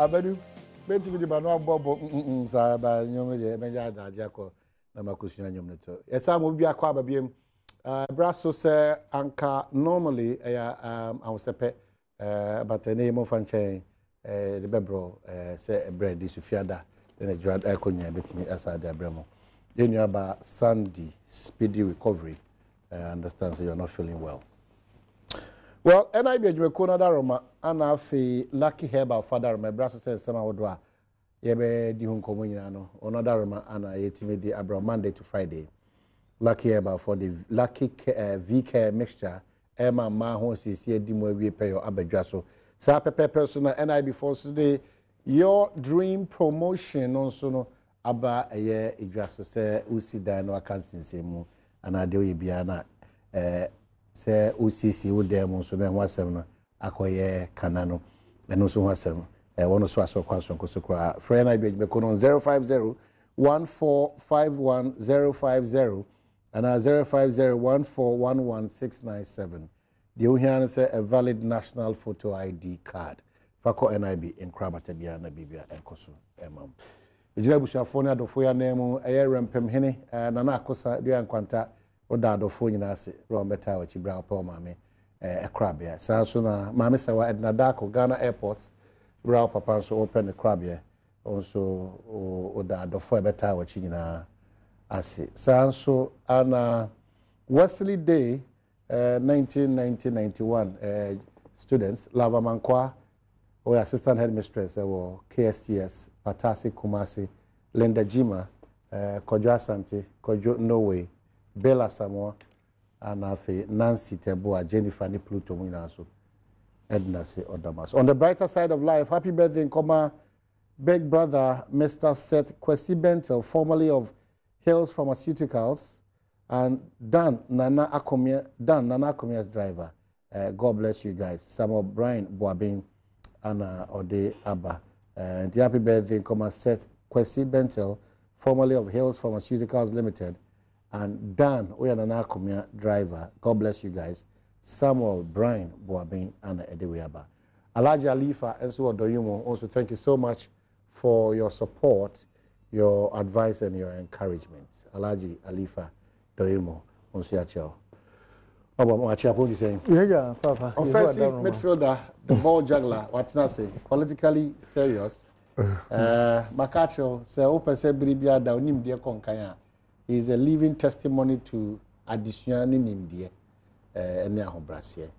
abadu beti bi ba no abobo sa ba nyom je menja daje akọ na makusua nyom neto esa mo bi akọ ababiem braso se anka normally awsepe but ne mo fanchen the bebro se bread is fiada then adwad akonya betimi asa da bremo yenu aba Sunday speedy recovery. I understand so you're not feeling well. Well, NIB adwumako na daroma ana afi Lucky Herbal father my brother says sama wodwa yebe di hu nkomo nyina no ono daroma ana yetime di abro Monday to Friday. Lucky Herbal for the Lucky VK mixture ema ma ho sisi edi mo awie peyo abadwa so. Sa pepe so na NIB for today your dream promotion also no aba eye edwa so se usi dan no akansinsemu ana de oyebia na se OCC wo dem so na ho asem no akoye kana no eno so ho asem wono so aso kwaso nkosokwa friend na bi ko no 05014510050 and 05014111697 the ohian say a valid national photo ID card fako NIB in krabata bia na bibia enkoso emam ejira bushafo na adofo ya nemu rempem hene na na akosa dia nkwanta oda adofo nyina ase ro meta wa chibra opa maame ekrabia sa so na maame sawa Edna Dako Ghana airports bra papa so open the krabia also oda adofo ebeta wa nyina ase sa so ana Wesley Day 1991 students Lava Mankwa or assistant headmistress or KSTS Patasi Kumasi Linda Jima Kojo Asante Kojo Norway Bella Samoa and Afe Nancy Teboa Jennifer Ni Pluto Muinaso Edna Se Odamas. On the brighter side of life, happy birthday in Koma big brother Mr. Seth Kwesi Bentel, formerly of Hills Pharmaceuticals, and Dan Nana Akomia's driver. God bless you guys. Samuel Brian Boabin Anna Ode Abba. And happy birthday in Koma Seth Kwesi Bentel, formerly of Hills Pharmaceuticals Limited, and Dan Nana Akomia driver. God bless you guys. Samuel Brian Boabin Anna Edeweaba. Alaji Alifa Enso Odoyumo, also thank you so much for your support, your advice, and your encouragement. Alaji Alifa Doyumo, Onsiachao. Yeah, Papa. Offensive midfielder, the ball juggler, what's not say, politically serious. Makacho say open say bribia da onim die konkanya. He is a living testimony to addition in India. Ene ahobrasie.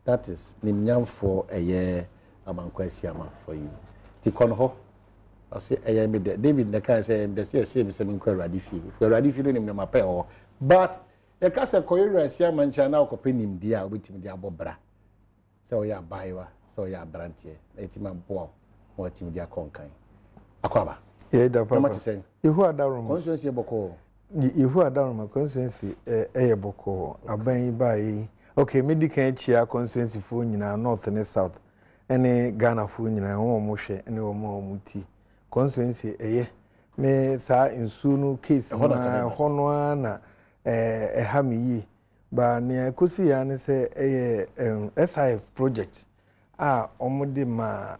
That is nimnyam for a year amankwasi ama for you. Ti konho. I say eye me David Neka say the say me say me kwa radifi. Kwa radifi no nimnyam ape o. But the kasa koyera asia mancha na okope nimdia obetimi dia bobra. Say oya baiwa, say oya brantie. Etima bo mo timi dia konkan. Akwaba. Yeah, da Papa. Ihu adaroma. Constituency boko. Ihu adaroma constituency boko aban bai. Okay, medical chia constituency fo nyina north and south. Ene Ghana fo nyina wo mo hwe ene wo mo muti. Constituency me sa insunu case na hono na hamiyi ba ne kosi ya ne se SIF project omode ma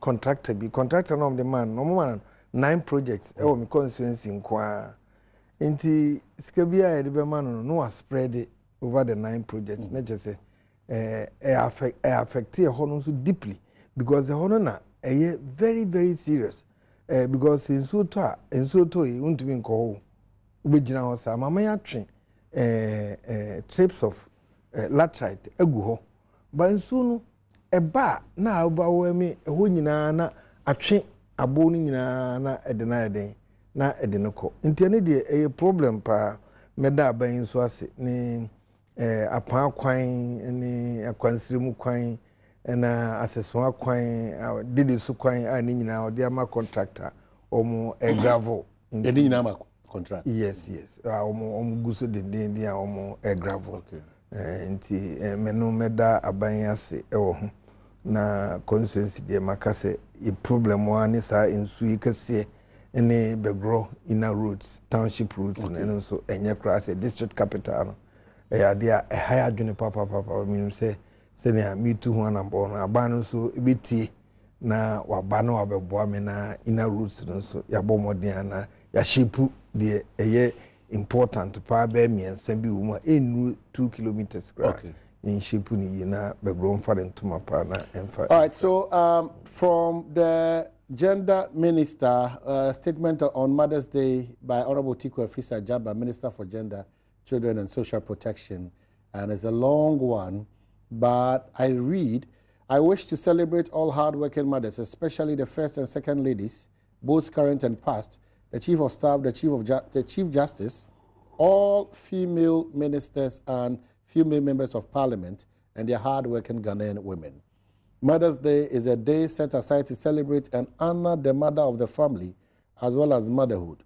contractor no omode man no man 9 projects e wo me constituency nkwa nti sika bia e de be man no spread it over the 9 projects na je say affect hono so deeply because the hono na very very serious because in so to e untumi nko ubegina ho sa mama ya twen trips of latrite agu ho ba nsu no eba na aba wo mi ho nyina na atwe abo no nyina na eden na eden ko ntia ne de problem pa meda aban nso ase ni apa kwan ni akwansirimu kwan na aseso kwan didi su kwan ani nyina odi ama contractor omo gravel edi nyina ama contract. Yes. Omo guso den dia omo gravel. Okay. Nti menu meda aban ase ewo ho na constituency de makase e problem wa ni sa ensu ikase ene begro inner roads township roads and so enye class district capital ya dia higher adwene papa minimum say ne me tu ho anambo na aban so ebetie na waba na wabɛboa me na inner roots no so yɛabɔ mmɔden na yɛahyepu deɛ ɛyɛ important paa bɛɛ mmiɛnsa bi wɔ mu a ɛnnu 2 kilometers kora in shepu ni yie na bɛbrɔ mfa de ntoma paa na ɛmfa. All right, so from the Gender Minister, statement on Mother's Day by Honorable Tiku Afisa Jaba, Minister for Gender, Children and Social Protection, and it's a long one, but I read, I wish to celebrate all hard-working mothers, especially the first and second ladies, both current and past, the Chief of Staff, the Chief Justice, all female ministers and female members of Parliament, and their hard-working Ghanaian women. Mother's Day is a day set aside to celebrate and honor the mother of the family, as well as motherhood,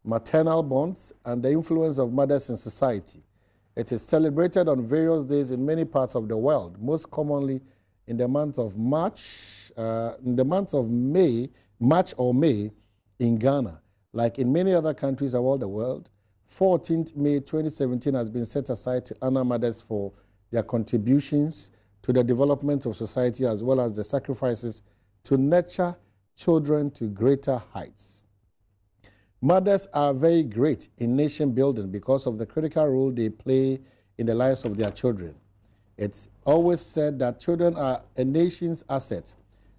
maternal bonds, and the influence of mothers in society. It is celebrated on various days in many parts of the world, most commonly in the month of March, March or May in Ghana. Like in many other countries around the world, 14th May 2017 has been set aside to honor mothers for their contributions to the development of society, as well as the sacrifices to nurture children to greater heights. Mothers are very great in nation building because of the critical role they play in the lives of their children. It's always said that children are a nation's asset,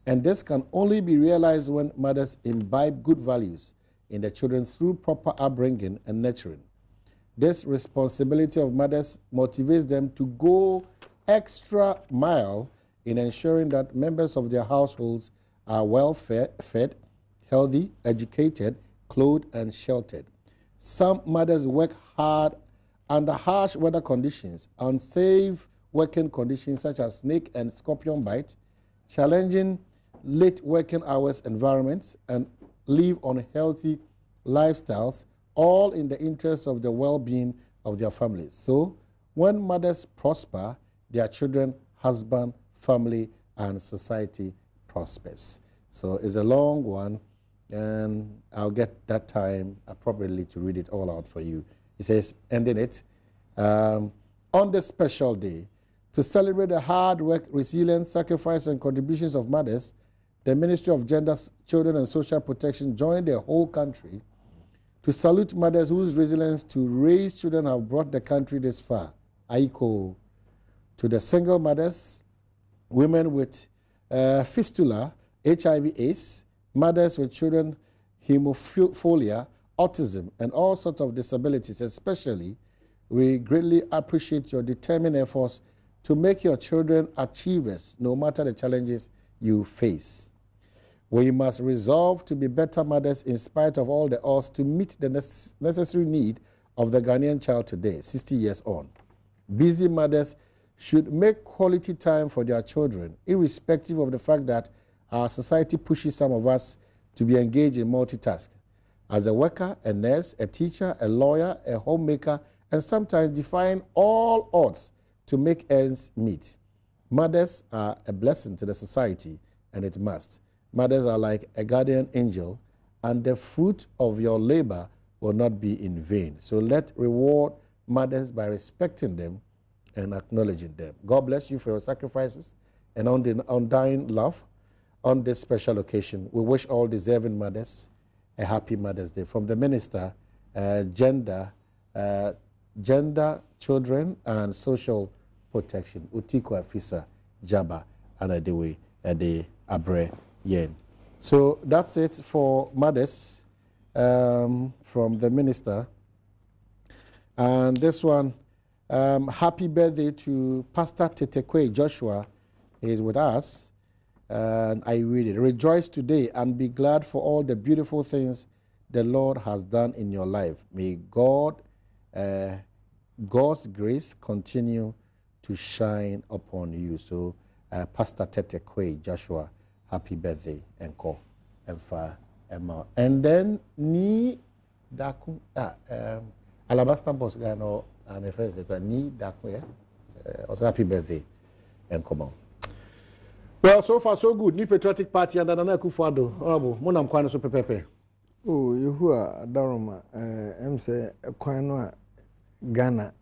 and this can only be realized when mothers imbibe good values in their children through proper upbringing and nurturing. This responsibility of mothers motivates them to go extra mile in ensuring that members of their households are well fed, healthy, educated, clothed, and sheltered. Some mothers work hard under harsh weather conditions, unsafe working conditions such as snake and scorpion bite, challenging late working hours environments, and live unhealthy lifestyles, all in the interest of the well-being of their families. So when mothers prosper, their children, husband, family, and society prospers. So it's a long one, and I'll get that time appropriately to read it all out for you. It says, ending it, on this special day, to celebrate the hard work, resilience, sacrifice, and contributions of mothers, the Ministry of Gender, Children, and Social Protection joined the whole country to salute mothers whose resilience to raise children have brought the country this far. Aiko. To the single mothers, women with fistula, HIV/AIDS, mothers with children, hemophilia, autism, and all sorts of disabilities especially, we greatly appreciate your determined efforts to make your children achievers no matter the challenges you face. We must resolve to be better mothers in spite of all the odds to meet the necessary need of the Ghanaian child today, 60 years on. Busy mothers should make quality time for their children, irrespective of the fact that our society pushes some of us to be engaged in multitask. As a worker, a nurse, a teacher, a lawyer, a homemaker, and sometimes defying all odds to make ends meet. Mothers are a blessing to the society, and it must. Mothers are like a guardian angel, and the fruit of your labor will not be in vain. So let's reward mothers by respecting them and acknowledging them. God bless you for your sacrifices and undying love on this special occasion. We wish all deserving mothers a happy Mother's Day. From the Minister, Gender, Children, and Social Protection, Utiku Afisa Jaba, and Adewe Ade Abre Yen. So that's it for mothers from the Minister. And this one, happy birthday to Pastor Tetekwe Joshua. He is with us. And I read it. Rejoice today and be glad for all the beautiful things the Lord has done in your life. May God's grace continue to shine upon you. So, Pastor Tetekwe Joshua, happy birthday, Enko, Emfa, Emma. And then, ni daku, Alabasta boss guy no, and a friend said, ni daku, also happy birthday, Enko. Well, so far so good. Ni Patriotic Party and Nana Akufo-Addo. Honorable, monam kwan so pepepe. Oh, you are Adom, say kwan Ghana,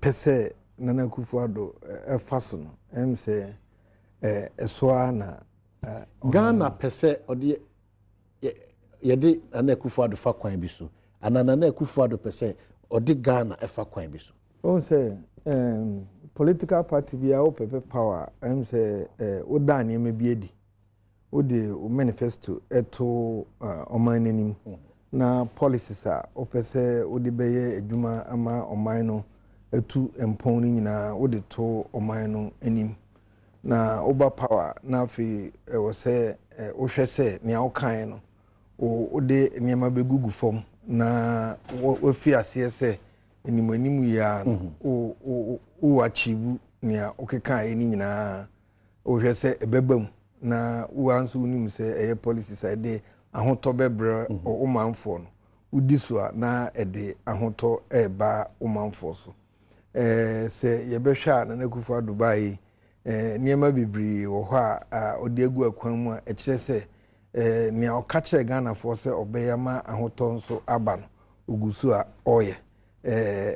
pese Nana Akufo-Addo fason. Say Swana Ghana pese odi yede ana Akufo-Addo fa kwan bi so anana na Akufo-Addo pese odi Ghana efa kwan bi so. On say political party bi a opepe power am say odan ne bi edi odi o manifesto eto oman nanim na policies a opese odi beye adwuma ama oman no etu empon ni nyina odi to oman no anim na oba power na fi wo say wo hwe say ne awokan no odi niam begugu fom na wo fi ase say animu ya o achieve nia okeka eni nyina o hwe se ebebam na wo anso unim se eye policy side ahoto bebre o manfo no udi so na ede ahoto eba o manfo so se ye behwa na Akufo-Addo Dubai niema bibiri wo ho a odi agu akwan mu a ekire se nia okache Ghana fo se obeyama ahoto nso aba no ogusu a oye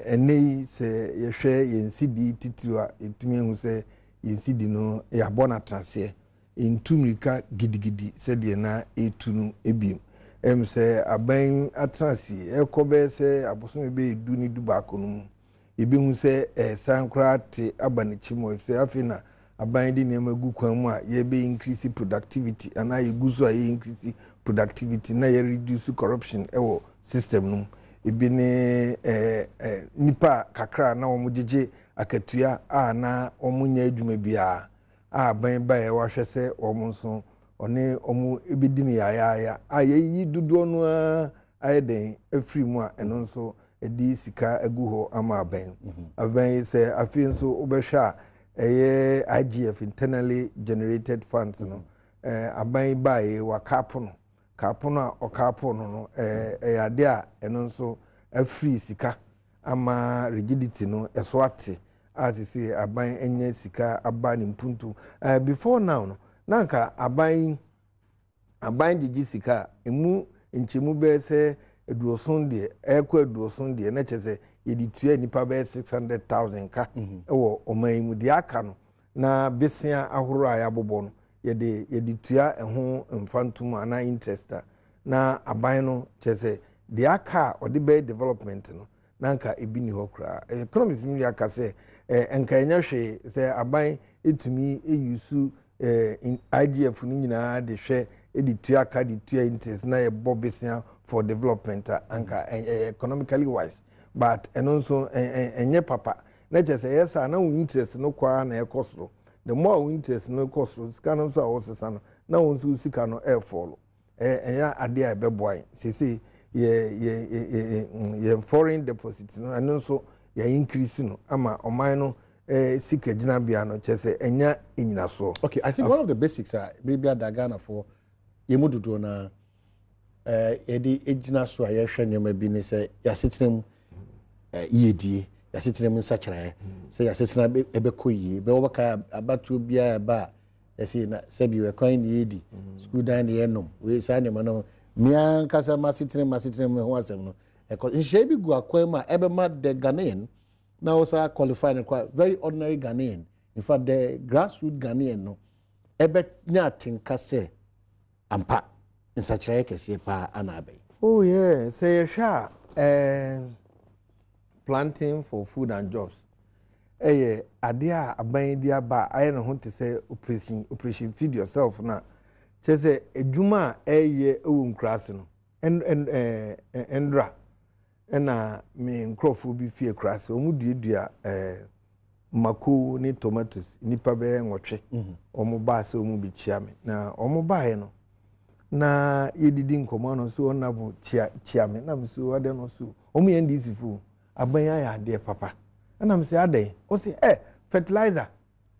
enei se yehwe yensidi titira etumi hu se yensidi no ya bona trase entumrika gidigidi se de na etunu ebiem se aban atrase ekobe se abosom be edu ni du baako no ebi hu se sankra te abanichimo se afina aban de ne magu kwan mu a ye be increase productivity ana ye guso a ye increase productivity na ye reduce corruption ewo system no ebi ne nipa kakra na wo mugege akatua a na omunya adwuma bia a ban ba ye wahwe se omunso one omu ebidi ne yaya a yeyi dudo no ayeden afri mu a eno nso edi sika agu ho ama aban aban se afi nso obehwa eye IGF internally generated funds no aban ba ye wakapo no kapono a okapono no ade a eno nso afri sika ama rigidity no eso ate as say aban enye sika aba ni mpuntu before now no nanka aban digi sika emu nchemu be se eduoson de ekwa eduoson de na chese yedi tua nipa be 600,000 ka ewo oman mu de aka no na besia ahoro a ya bobo no yedi tua eho mfantum ana interest na aban no chese de aka odi be development no nanka ebi ni hokra economics mi aka se enka enya hwe se aban etumi eyusu IGF ni nyina de hwe edi tua aka de tua interest na ye bobesia for development anka economically wise but enonso enye papa na chese yesa na interest no kwa na ekosoro the more interest no ekosoro sika no so a wosesa no na wonso sika no e follow enya ade a beboy sese ye foreign deposit no enonso ye increase no ama oman no sika gina bia no chese enya enyina so. Okay, I think one of the basics maybe at Ghana for yemududo na edi ejina so ayehwe nyoma bi ne se yasetenem yedie yasetenem nsachara se yasetenem ebekoyi be wobaka abatu bia ba yesi na sebi we kwan ni yedi school dan ne enom we sa ne no mia kasa masetenem ho asem no nhye bi gu akwan ma ebe ma the Ghanaian na also qualify and quite very ordinary Ghanaian. In fact, the grassroots Ghanaian no ebe nya tinka se ampa in such a case pa anabe. Oh yeah, say sha planting for food and jobs. Eye ade a aban dia ba aye no ho te say operation feed yourself na. Che say edwuma eye ewo nkrase no endra ena me nkrofo bi fie krase omu duedua mako ni tomatoes nipa be nwotwe omu ba se omu bi chia me na omu ba he no na yedidi nkomo no so onabo chia me na me so ade no so omu ye ndisi fu aban ya ade papa na me se ade o se fertilizer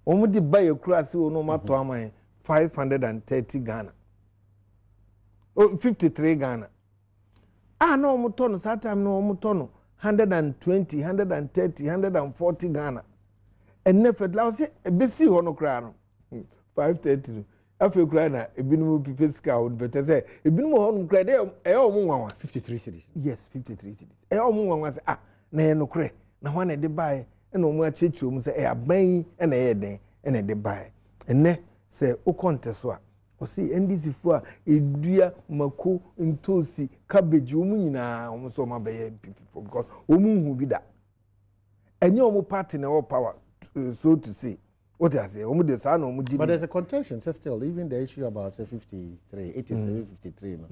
omu di ba ye krase o no mato aman 530 Ghana 53 Ghana no omutono that time no omutono 120 130 140 Ghana and never last besi ho no kra no 530 afi kra na ebinum pipe ska would better say ebinum ho no kra dey omu nwanwa 53 cities yes 53 cities omu nwanwa say na ye no kra na ho na de bae na omu achechu omu say aban na ye den na de bae enne say o contest so Osi NDC for edua mako ntosi cabbage omu nyina omu so ma be people because omu hu bi da enye omu party na power so to say what I say omu de sa na omu but there's a contention so still even the issue about say 53 87 53 no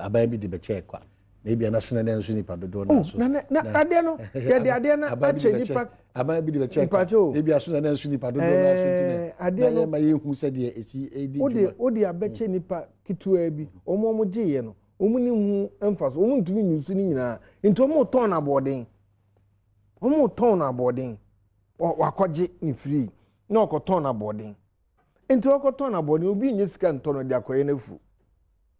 abai bi de be check kwa maybe a national dance nipa dodo na so na ade no ye de ade na ache nipa abai bi de check maybe a national dance nipa dodo na so ade no ma ye hu se de esi edi odi abeche nipa kitua bi omo giye no omu ni hu emfaso omu ntumi nyusu ni nyina nti omu ton na boarding wakoje ni free na okoton na boarding nti okoton na boarding obi nye sika ntono de akoye na fu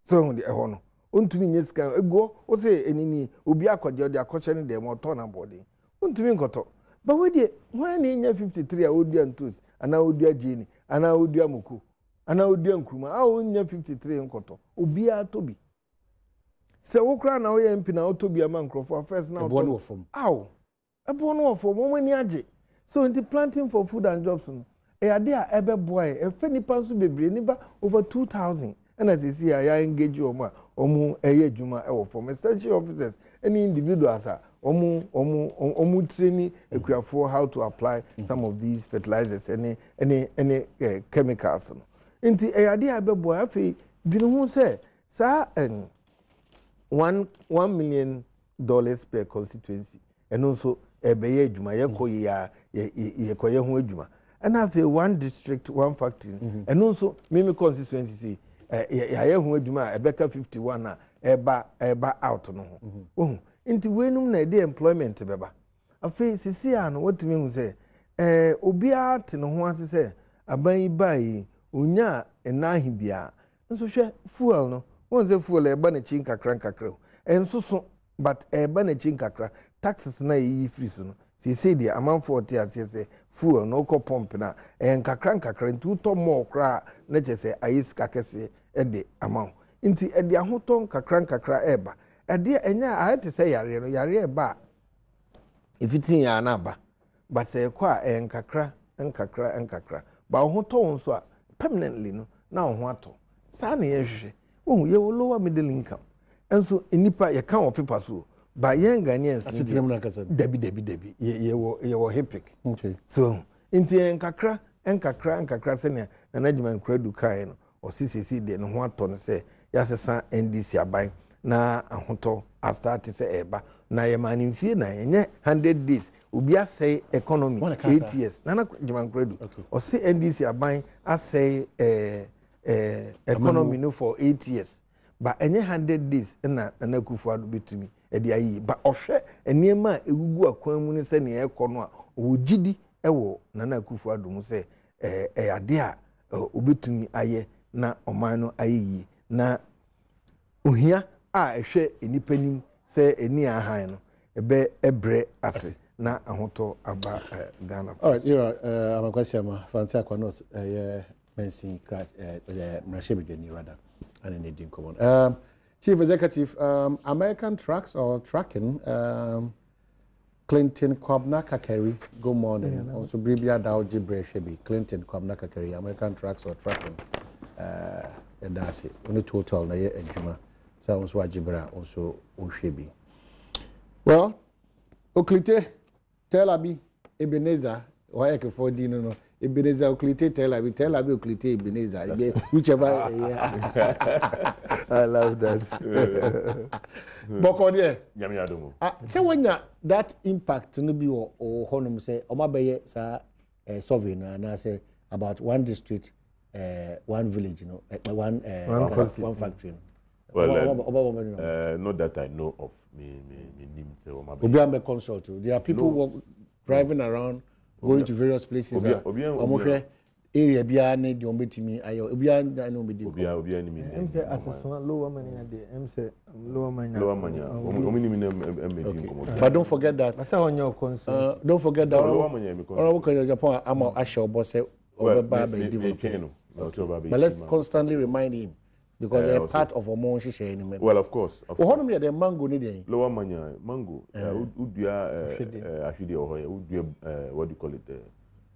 so hu de eho no ontumi nye sika ego o se enini obi akoje de akoche ne de mo ton na boarding ontumi nkoto ba we de when ni nya 53 a odua ntos ana odua jini ana odua muku ana odua nkruma a onya 53 nkoto obi a tobi se wo kra na wo ye mpi na otobi ama nkrofo first na ebo no wo fom ebo no wo fom mo mani age so in the planting for food and jobs no ade a ebe boy e fe nipa nso bebre nipa over 2000 and as you see I engage omu eye adwuma e wo fom extension officers any individuals a omu training equiafo how to apply some of these fertilizers any chemicals no nti ade a ebe boy afi bi no hu say sa $1 million per constituency and also ebeye adwuma ye koye ho adwuma and afi one district one factory and also mimi constituency ye ho adwuma ebeka 51 na eba out no ho nti wenum na dey employment beba afi sisi ano wotumi hu say obi ate no ho ase say aban bai onya enahi bia nso hwe fuel no won say fuel eba na chin kakra enso so but eba na chin kakra taxes na yi free so no say the amount for tia say fuel no ko pump na kakra nti to more kra na che say ayis kakese e de amount nti e de ahoton kakra eba e de enya ayete say yare no yare eba ifitin ya na ba but say kwa nkakra ba ahoton so a permanently no na ho ato sa na ye hwehwe ye lower middle income enso enipa ye kan o paper so ba yen Ghanaians atitirem na kasa debi ye wo hipic okay so inti nkakra se na najima nkradu kai no o CCC de no ho ato no se ya sesa NDC aban na ahoto astart se eba na ye manimfie na yenye 100 days obi asay economy 8 years na najima nkradu o se NDC aban asay economy no for 8 years ba enye 100 days na Kufuor betumi edi ayi ba ohwe eniema egugu akwan mu ne se ne ekono a ogidi ewo na Kufuor mu se ade a obetumi aye na oman no ayi na ohia a ehwe enipanim se eni ahan no ebe ebre ase na ahoto aba Ghana. All right, amakwasiama fancy akwanos Mensin crash Mrashebideni rather and in Edin common. Chief Executive, American Trucks or Trucking, Clinton Kwabna Kakeri, good morning. Also, Bribia Dow Jibre Shebi, Clinton Kwabna Kakeri, American Trucks or Trucking, and that's it. Only total na ye Juma. So, also Jibra, also Oshebi. Well, Oklite, Tel Aviv, Ebenezer, or Eke 4D, no. Ebenezer Oklite, Tel Aviv Oklite, Ebenezer, whichever. I love that. Bokodie. Yami Adom. Say when that impact no be or honum say omabeye sa survey na say about one district, one village, you know, one factory. Well, not that I know of. Me name say omabeye. Obi am consult. There are people driving around. Going to various places. Area bia ne de ombetimi ayo bia na ombedi ko bia ni mi say asesona lower money na de lower money omini mi na emedi ko. But don't forget that. Asa on your concern. Don't forget that. Lower money mi concern. Or we Japan ama asha obo say obeba be develop. But let's constantly remind him because they're part of our own share anyway. Well, of course. How the mango ni dey? Lower money mango. Udua ahwide ohoye udua what do you call it?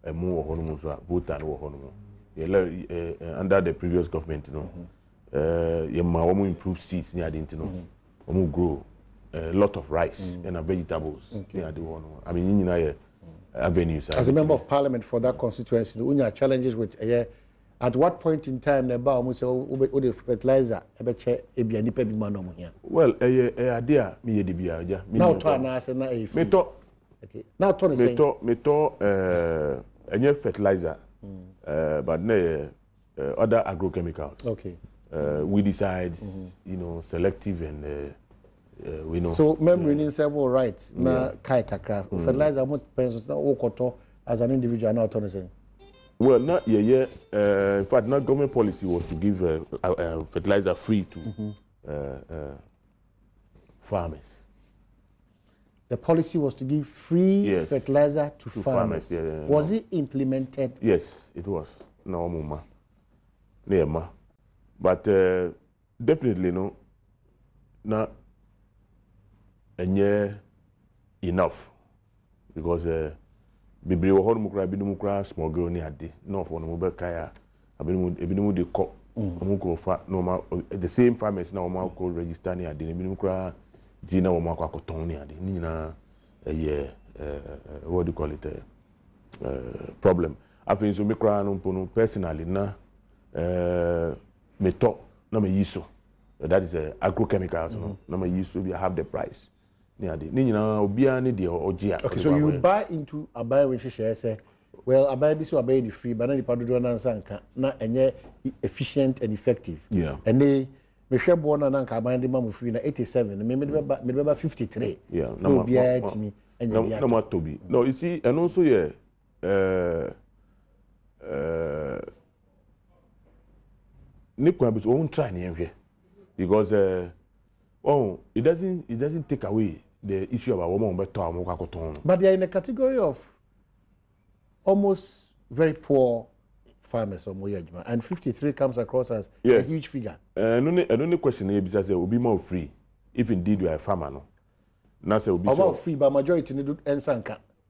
Emu ohono so Bhutan ohono under the previous government, you know, you might improve seeds near the you know, grow a lot of rice and vegetables near the one. I mean, you know, avenues. As a member of parliament for that constituency, when you have challenges with at what point in time the bar almost say fertilizer well, idea me the biya. Now to na say na e me to okay. Now to say me to any fertilizer but no other agrochemicals. Okay. Weedicides, you know, selective and we know. So memory in several rights na kai kakra fertilizer mo pensions na okoto as an individual now to say. Well, not in fact, not government policy was to give fertilizer free to farmers. The policy was to give free fertilizer to farmers. Was it implemented? Yes, it was. No, mama. No, but definitely no. Not enough because. Bibiri wo hono mukra binu mukra small girl ni ade no for no mo be kaya ebinu de ko omo ko fa no the same farmers na omo ko register ni ade ebinu mukra di na omo akoton ni ade ni na what do you call it problem after so mukra no mpono personally na meto na me yiso that is agrochemicals no na me yiso we have the price. Okay, so you buy into a buy when she say, well, I buy this or buy the free, but then the powder na enye efficient and effective. Yeah. And they me share born and I buy the mamu free na 87, maybe 53. Yeah. No be to me. No more to be. No, you see, and also Nick won't try any because it doesn't take away the issue about woman better. But they are in a category of almost very poor farmers or Moyajma, and 53 comes across as a huge figure. And only question is because will be more free if indeed you are a farmer. No, not say will be more free, but majority need to.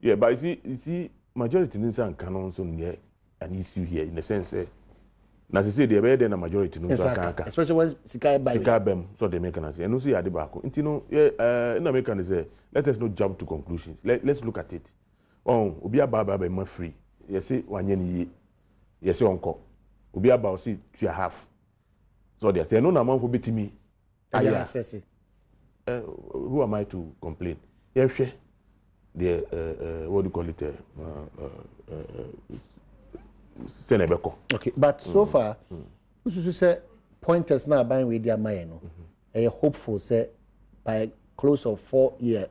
Yeah, but you see, majority need to also near an issue here in the sense that. Now, say they are better than a majority. Especially when Sikabem, so they make an answer. And you see, Adibako. And you know, in American, say, let us not jump to conclusions. Let's look at it. Oh, Ubia Baba be more free. Yes, say 1 year. Yes, say uncle. Ubia Baba see 2.5. So they say, no, amount for beating me. Who am I to complain? Yes, the what do you call it? Okay, but so far, we should say pointers now buying with their money. A hopeful say by close of 4 years,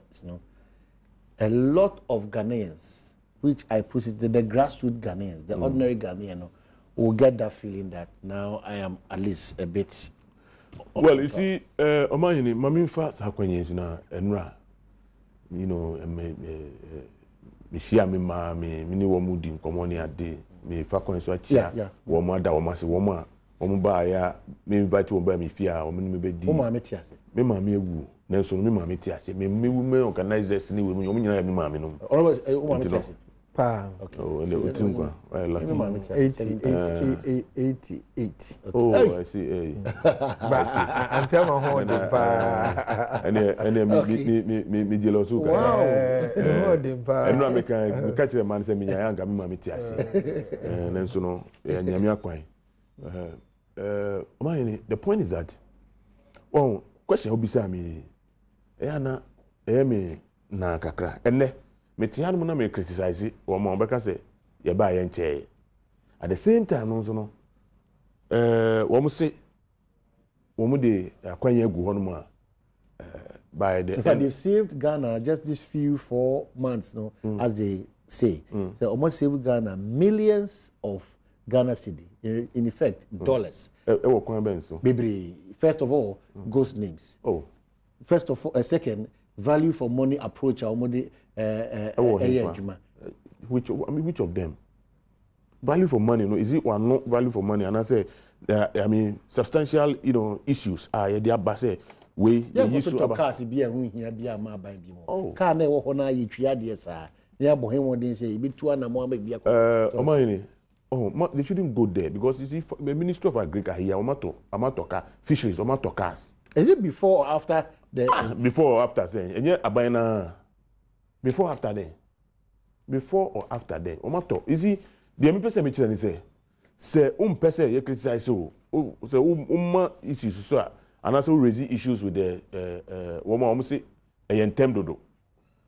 a lot of Ghanaians, which I put it, the grassroots Ghanaians, the ordinary Ghanaian, will get that feeling that now I am at least a bit. Well, you see, Omayini, Mami Fats Hakwenye na Enra, you know, me share me ma me ni womu di nkomoni ade. Me fa kon so achia wo mo ada wo ma se wo mo ba ya me invite wo ba me fia wo me be di wo ma me ti ase me ma me ewu na so me ma me ti ase me wu me organizers ni we wo nyina ya me ma me no wo ma me ti ase pa okay oh le otin kwa I like me ma me ti ase 88 oh I see but I'm tell my home pa and me jealous ka wow home pa and no me ka kire man say me nya nga me ma me ti ase and so no nyame akwan the point is that question obisa me me na kakra enne metian mo na me criticize wo mo beka say ye ba ye nche at the same time no no wo mo say wo mo de akwanya gu ho no ma by the in fact they've saved Ghana just these few 4 months as they say so almost saved Ghana millions of Ghana cedi in effect dollars wo kwan ben so baby first of all ghost names first of all a second value for money approach which of them value for money no is it one no value for money and I say I mean substantial issues are there base we use to cars be hu hia bia ma ban bi mo car na e wo ho na ye twia de sa na bo hen won den say e bi tu ana mo ama bia Omayini they shouldn't go there because you see, the Ministry of Agriculture here, Omatoka, fisheries, Omatokas. Is it before or after the? Before or after then? And yet, before or after then? Before or after then? Omato. You see, the person me say person you criticize so issues so and also raise issues with the woman say dodo.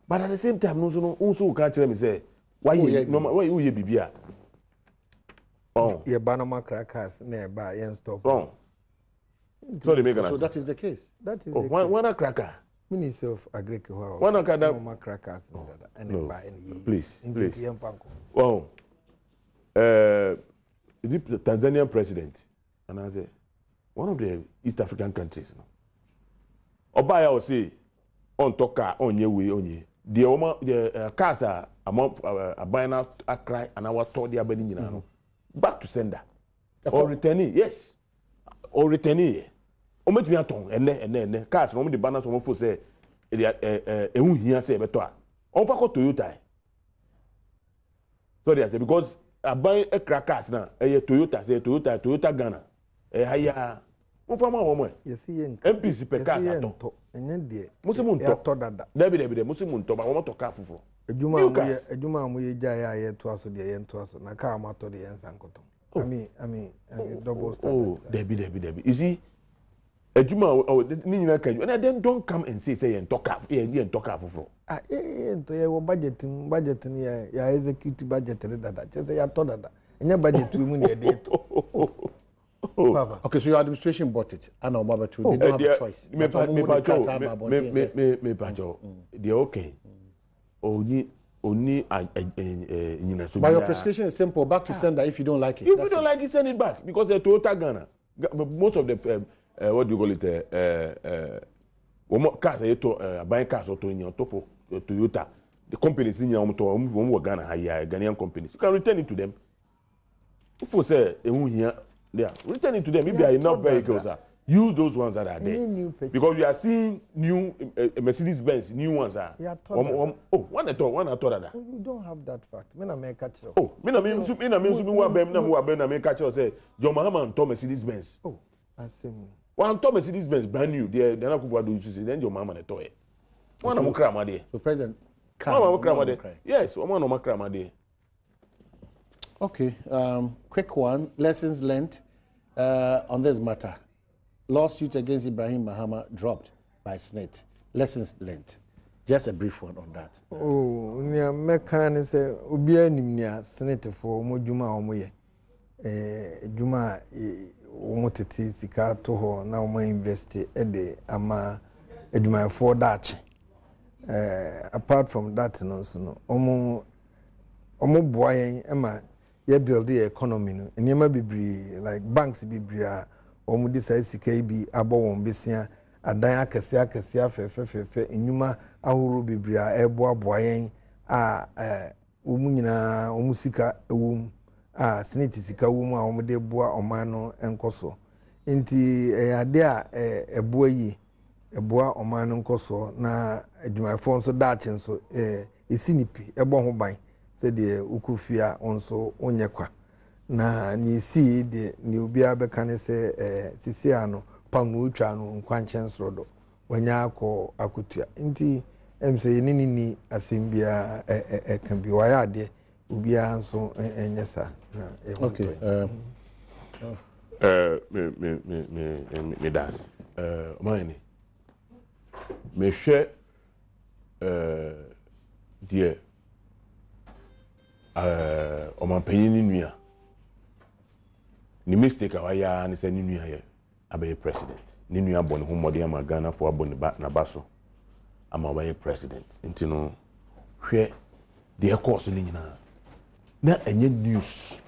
But at the same time, also can't tell me say why you bibia. Oh, yeah, Banama crackers nearby and stop. Oh, so they make So that is the case. That is one a cracker. Ministry of Agriculture. One a cracker. Crackers and No, by please. Oh, is it the Tanzanian president? And I say, one of the East African countries. Obaya will say, on toka, on ye way, on ye. The cars are among a buying out a cry and our told the abandoned. Back to sender. Or returning, yes. Or returning. O met me at home, and then cars from the banners of for say, here say, better. On for Toyota. So they say, because I buy a crackers now, a Toyota Ghana, a higher. What from my woman? You see, MPC per cars at all. And then, dear, Muslim told that. Debbie, Muslim to I want to car for. Ejuma mu jaya ye to aso de ye to aso na ka amato de yensa nkoto. I mean double standard. Debbie. You see, Ejuma ni nyina kan and then don't come and say yen talk for. Ah to ye wo budget ni ya execute budget re dada. Say ya to dada. Enya budget mu ni e de to. Okay, so your administration bought it. I know about two. They don't have a choice. Me pacho. They okay. Only But your prescription is simple. Back to sender if you don't like it. If you don't like it, send it back because the Toyota Ghana, most of the what do you call it? Cars buying cars or Toyota. The companies in Ghana hire Ghanaian companies. You can return it to them. If you say return it to them. If there are enough vehicles, use those ones that are there. Because we are seeing new Mercedes Benz, new ones are. One at all that. You don't have that fact. Me na make catch. Oh, me na make catch say John Mahama and Mercedes Benz. Oh, I see. One Mercedes Benz brand new. They're not going to do then John Mahama and toy. One of them there. So President, yes, one of them there. Okay, quick one. Lessons learned on this matter. Lawsuit against Ibrahim Mahama dropped by Senate. Lessons learned. Just a brief one on that. Oh, near Mekan say Ubia Nimnia, Senate for Mojuma Omoye. Juma Omoteti Sika Toho, now my invested Ede Ama Eduma for that. Apart from that, no, Omo Boy, Emma. You build the economy no nneema bebree like banks bebree omu decide sika bi abo won besia adan akese afefe enwuma ahoro bebree eboaboa yen omu nyina omu sika ewom senate sika wom omu de boa oman no enkoso nti ade eboa yi eboa oman no enkoso na adwumayfo nso daache nso esinipi ebo ho ban de ukufia onso onyekwa na ni si de ni obia beka ne se sisi ano pam utwa no nkwanchen srodo wanya akọ akutua nti emse ni asimbia kan bi waya ade obia nso enyesa na okay me das mine me hwe die Omampenyi nua ni mistake awaya ni se ni nua ye abaye president ni nua bɔ ne ho mmɔden ama Ghana fo abɔ ne ba na baso ama abaye president nti no hwɛ de course ni nyina na enye news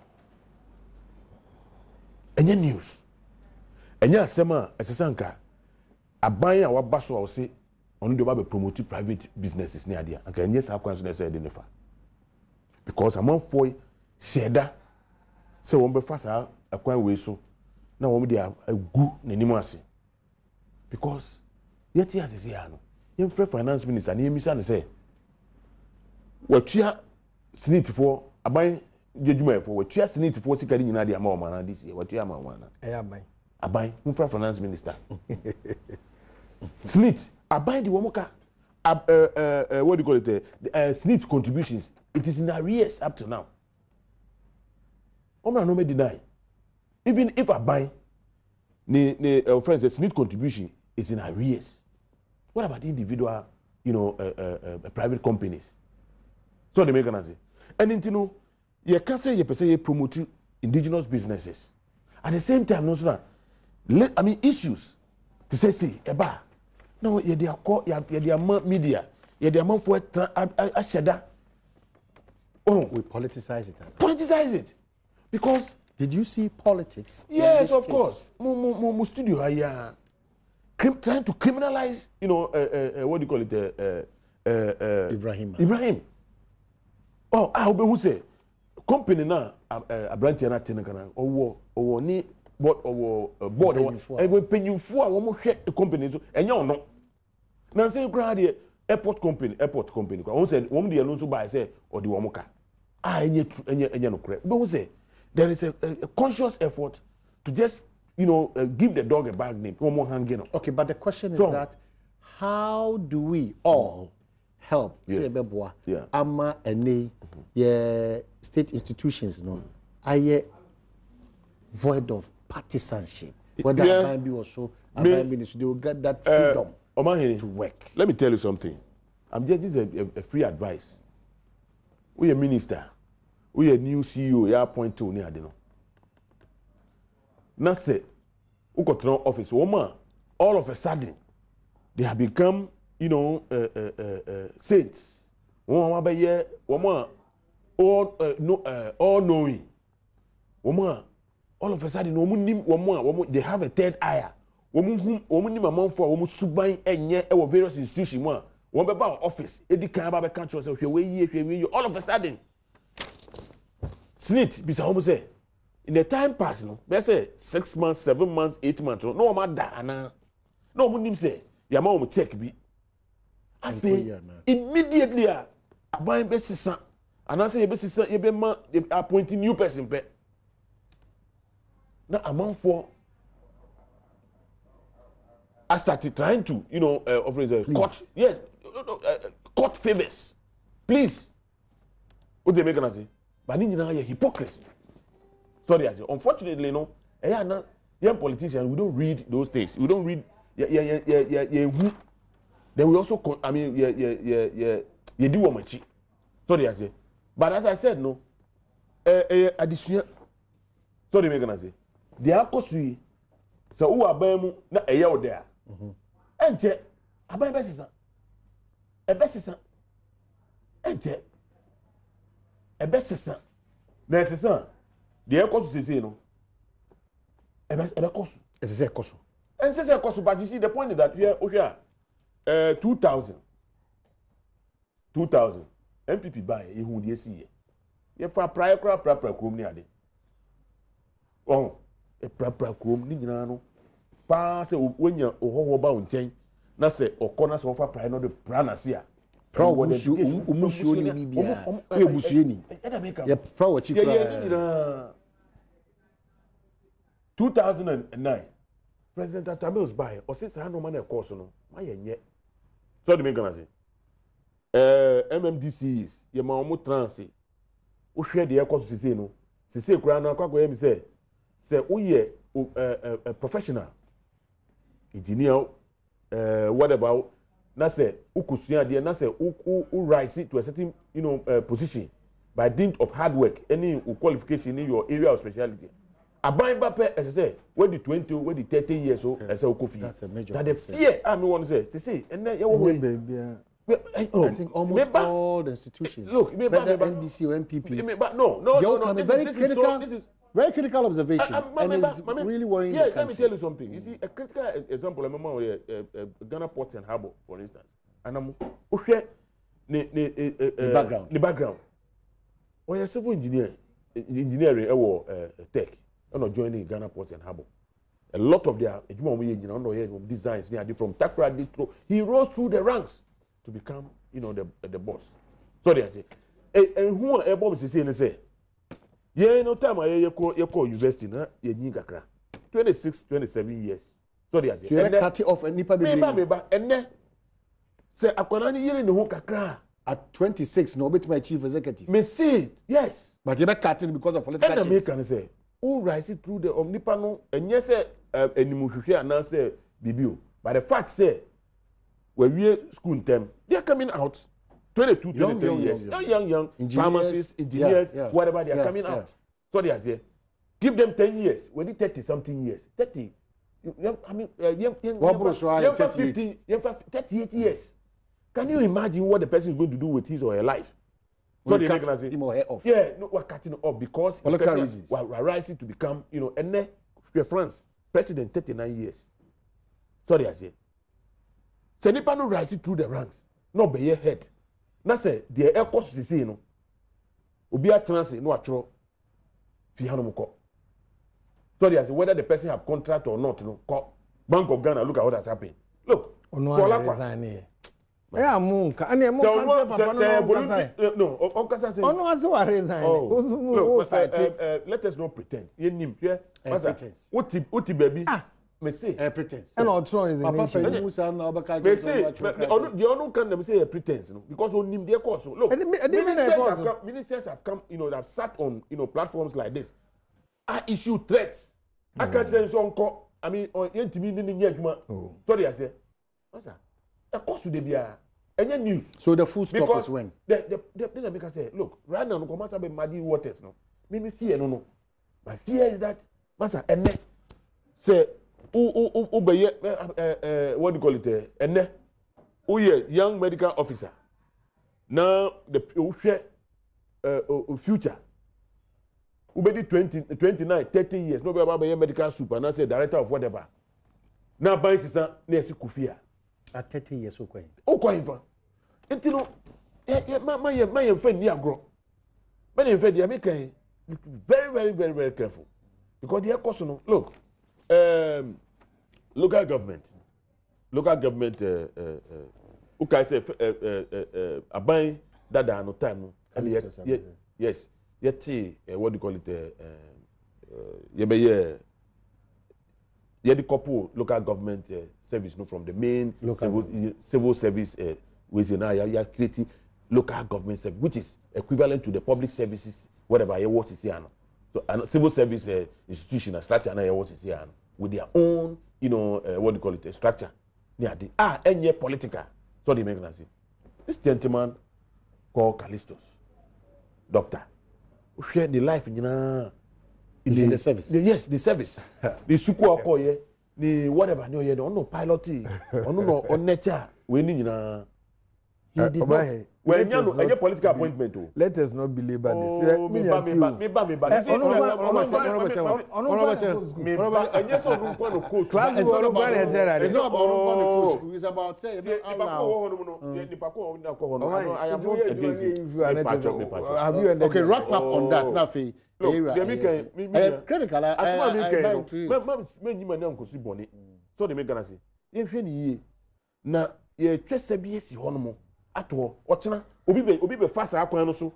enye asɛm a ɛsesanka aban a wabaso a wo se ɔno de ba be promote private businesses ni ade anka enye sa kwan so na se de ne fa because among for sheda say won be fasa akwan we so na won dey agu n'anim ase because yet here say ya no yen free finance minister na yemisa ne say watua senate for aban jejuma for what you need to force carry in the amount this year. What you am abai Mufra finance minister. SNIT abai the womoka what do you call it? SNIT contributions. It is in arrears up to now. Omra no me deny. Even if abai friends SNIT contribution is in arrears. What about the individual, private companies? So they make an answer. And you know, you can't say you promote indigenous businesses. At the same time, no, issues to say, eba. No, you dey call, you dey media, you dey for a shada. Oh, we politicize it. Politicize it, because. Did you see politics? Yes, of course. Mo studio here, trying to criminalize, what do you call it? Ibrahim. Oh, I hope who say company na abrantia na tenekana owo ni board penyufo a wo mo hwe company so enya ono na say kra de airport company who say wo de no so buy say odi wo mo ka enye no kra but who say there is a conscious effort to just give the dog a bad name wo mo hanging. Okay, but the question is that how do we all help say beboa ama ene ye state institutions no aye void of partisanship whether I be also they will get that freedom to work. Let me tell you something. This is a free advice. We a minister, we a new CEO ya appoint to ni ade no na say who got no office woman all of a sudden they have become saints. All knowing. All of a sudden, they have a third eye. Various institutions. One about office. All of a sudden, SNIT, in the time pass, let's say 6 months, 7 months, 8 months. No matter. No one say, Yama check be. Immediately, I buy best son, and I say best son, you appointing new person. Now amount for I started trying to, offer the court, yes, court favors. Please, what they make an say? But you know, hypocrisy. Sorry, I say. Unfortunately, young politicians, we don't read those things. We don't read. Then we also, you do what much. Sorry, I say. But as I said, no, addition. Sorry, make an say. The akosui, so who are bemu na a year there. And yet, I buy best son. A best son. And yet, a best son. There's a son. The akosu say no. A cost. It's a cost. And says a cost, but you see, the point is that here, 2000 MPP buy who the see ye for prior chrome near oh a proper chrome ni no pass when you ho ba unchen na say o corners of a prior no the prana sia pro umusuo ni bibia e musuo ni ye pro wa chi 2009 President Atamils buy or say no man e course no ma ye. So the make say MMDCs ye ma omo transit wo hwe de ekoso sisi no sisi kura na akwa ye mi say wo ye a professional engineer whatever na say ukosua de na say u rise to a certain position by dint of hard work any qualification in your area of specialty aban bape as I say when the 20 when the 30 years so as a kofi that's a major that the fear I me want to say and then I think almost all the institutions look whether NDC or MPP but no this is very critical observation and it's really worrying the country. Let me tell you something. You see a critical example Ghana Ports and Harbour for instance and I'm the background or a civil engineering tech not joining Ghana Ports and Harbour. A lot of their designs from Takra Distro. He rose through the ranks to become, the boss. So they say, and who are able to say, Yeah, no time I call university na ye nyi kakra. 26, 27 years. So they are saying. You cut it off and nipa be. Meba enne. Say akwana ni yere ne ho kakra. At 26, no bit my chief executive. Me say yes. But you be cutting because of political change. And American say, who rise it through the omnipa no and yes say enimuhwehwe and say bibio. But the fact say when we school term, they are coming out 22, 23 years. Young pharmacists, engineers, whatever they are coming out. So they are there. Give them 10 years. When 30 something years. 30. I mean, 38 years. Can you imagine what the person is going to do with his or her life? So they cut him or her off. Yeah, no, we're cutting it off because political reasons. We're rising to become, and then France, president 39 years. So they are saying. So nipa no rising through the ranks, no be your head. Na say the air cost is saying no. Obi a transit no atro. Fi hanom ko. So they are saying whether the person have contract or not, no. Bank of Ghana, look at what has happened. Look. Yeah, Munka. And no, Onkasa say. No, as well resign. Let us not pretend. You nim here. Pretense. Uti baby. Me say pretense. And all throwing is Papa Musa na obaka. Me say the onu can them say pretense, no, because on nim their course. Look, ministers have come, have sat on, platforms like this. I issue threats. I can't say so unko. I mean, on yentimi ni nye adwuma. Sorry I say. What's that? A course to be any news. So the full stop is when? The make us say, look, right now, no come be muddy waters, no. Me fear, no. My fear is that, Master, and say, what do you call it? And young medical officer. Now the future. Ubedi 29, 30 years. No be medical super. Now say director of whatever. Now buy sister near Kufia. At 30 years, okay. Oh, quite. Until my friend near grow. My friend, they make very careful because they are caution. Look, local government, okay, say a buy that no time. Yes, yet what do you call it? The couple local government service, no, from the main civil service ways now you are creating local government service, which is equivalent to the public services, whatever you what is here. So civil service institutional structure now what is here with their own, what do you call it, structure. Any political. So they make say this gentleman called Callistus, doctor, who shared the life in in the service. Yes, the service. The suku akoye, the whatever no ye no piloting, no on nature. We need na. He did not. When you know any political appointment too. Let us not believe this. Me ba. It's about say okay, wrap up on that. Nothing. Look, critical. So they make Ghana say, if you na ye twese bi esi ho no mo ato ochena obi be fast akwan no so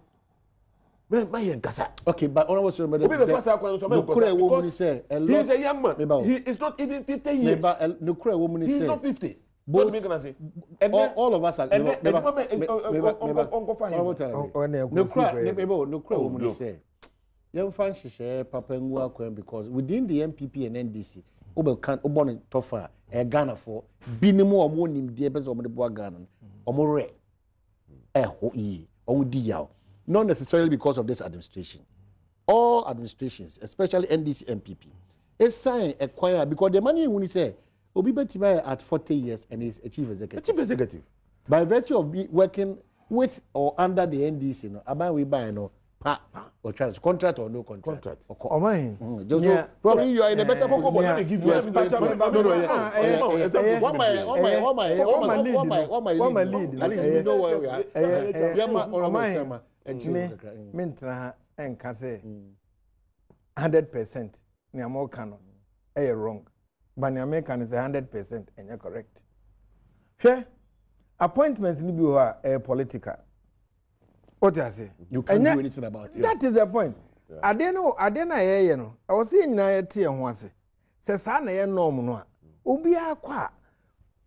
my nkasa. Okay, but honorable sir, obi be fast akwan no so because he is a young man. He is not even 50 years. He is not 50. So they make Ghana say, and all of us are Young share Papa Ngua because within the MPP and NDC, Obon Tofa, a Ghana for Binimu or Monim, the Ebers of the Boagan, or More, not necessarily because of this administration. All administrations, especially NDC MPP, is saying acquire because the money when he say, Obi Betiba at 40 years and is a chief executive. By virtue of working with or under the NDC, about we buy no. Or contract or no contract. Or mine. Probably you are in a better position. They give you my lead. At least we know where we are. And can say 100%. Ni more canon. Wrong. But the American is 100% and you're correct. Sure. Appointments ni be political. What I say? You can't do anything about it. That is the point. ade na ye no e wo se nyina ye te ho ase se sa na ye norm no a obi akwa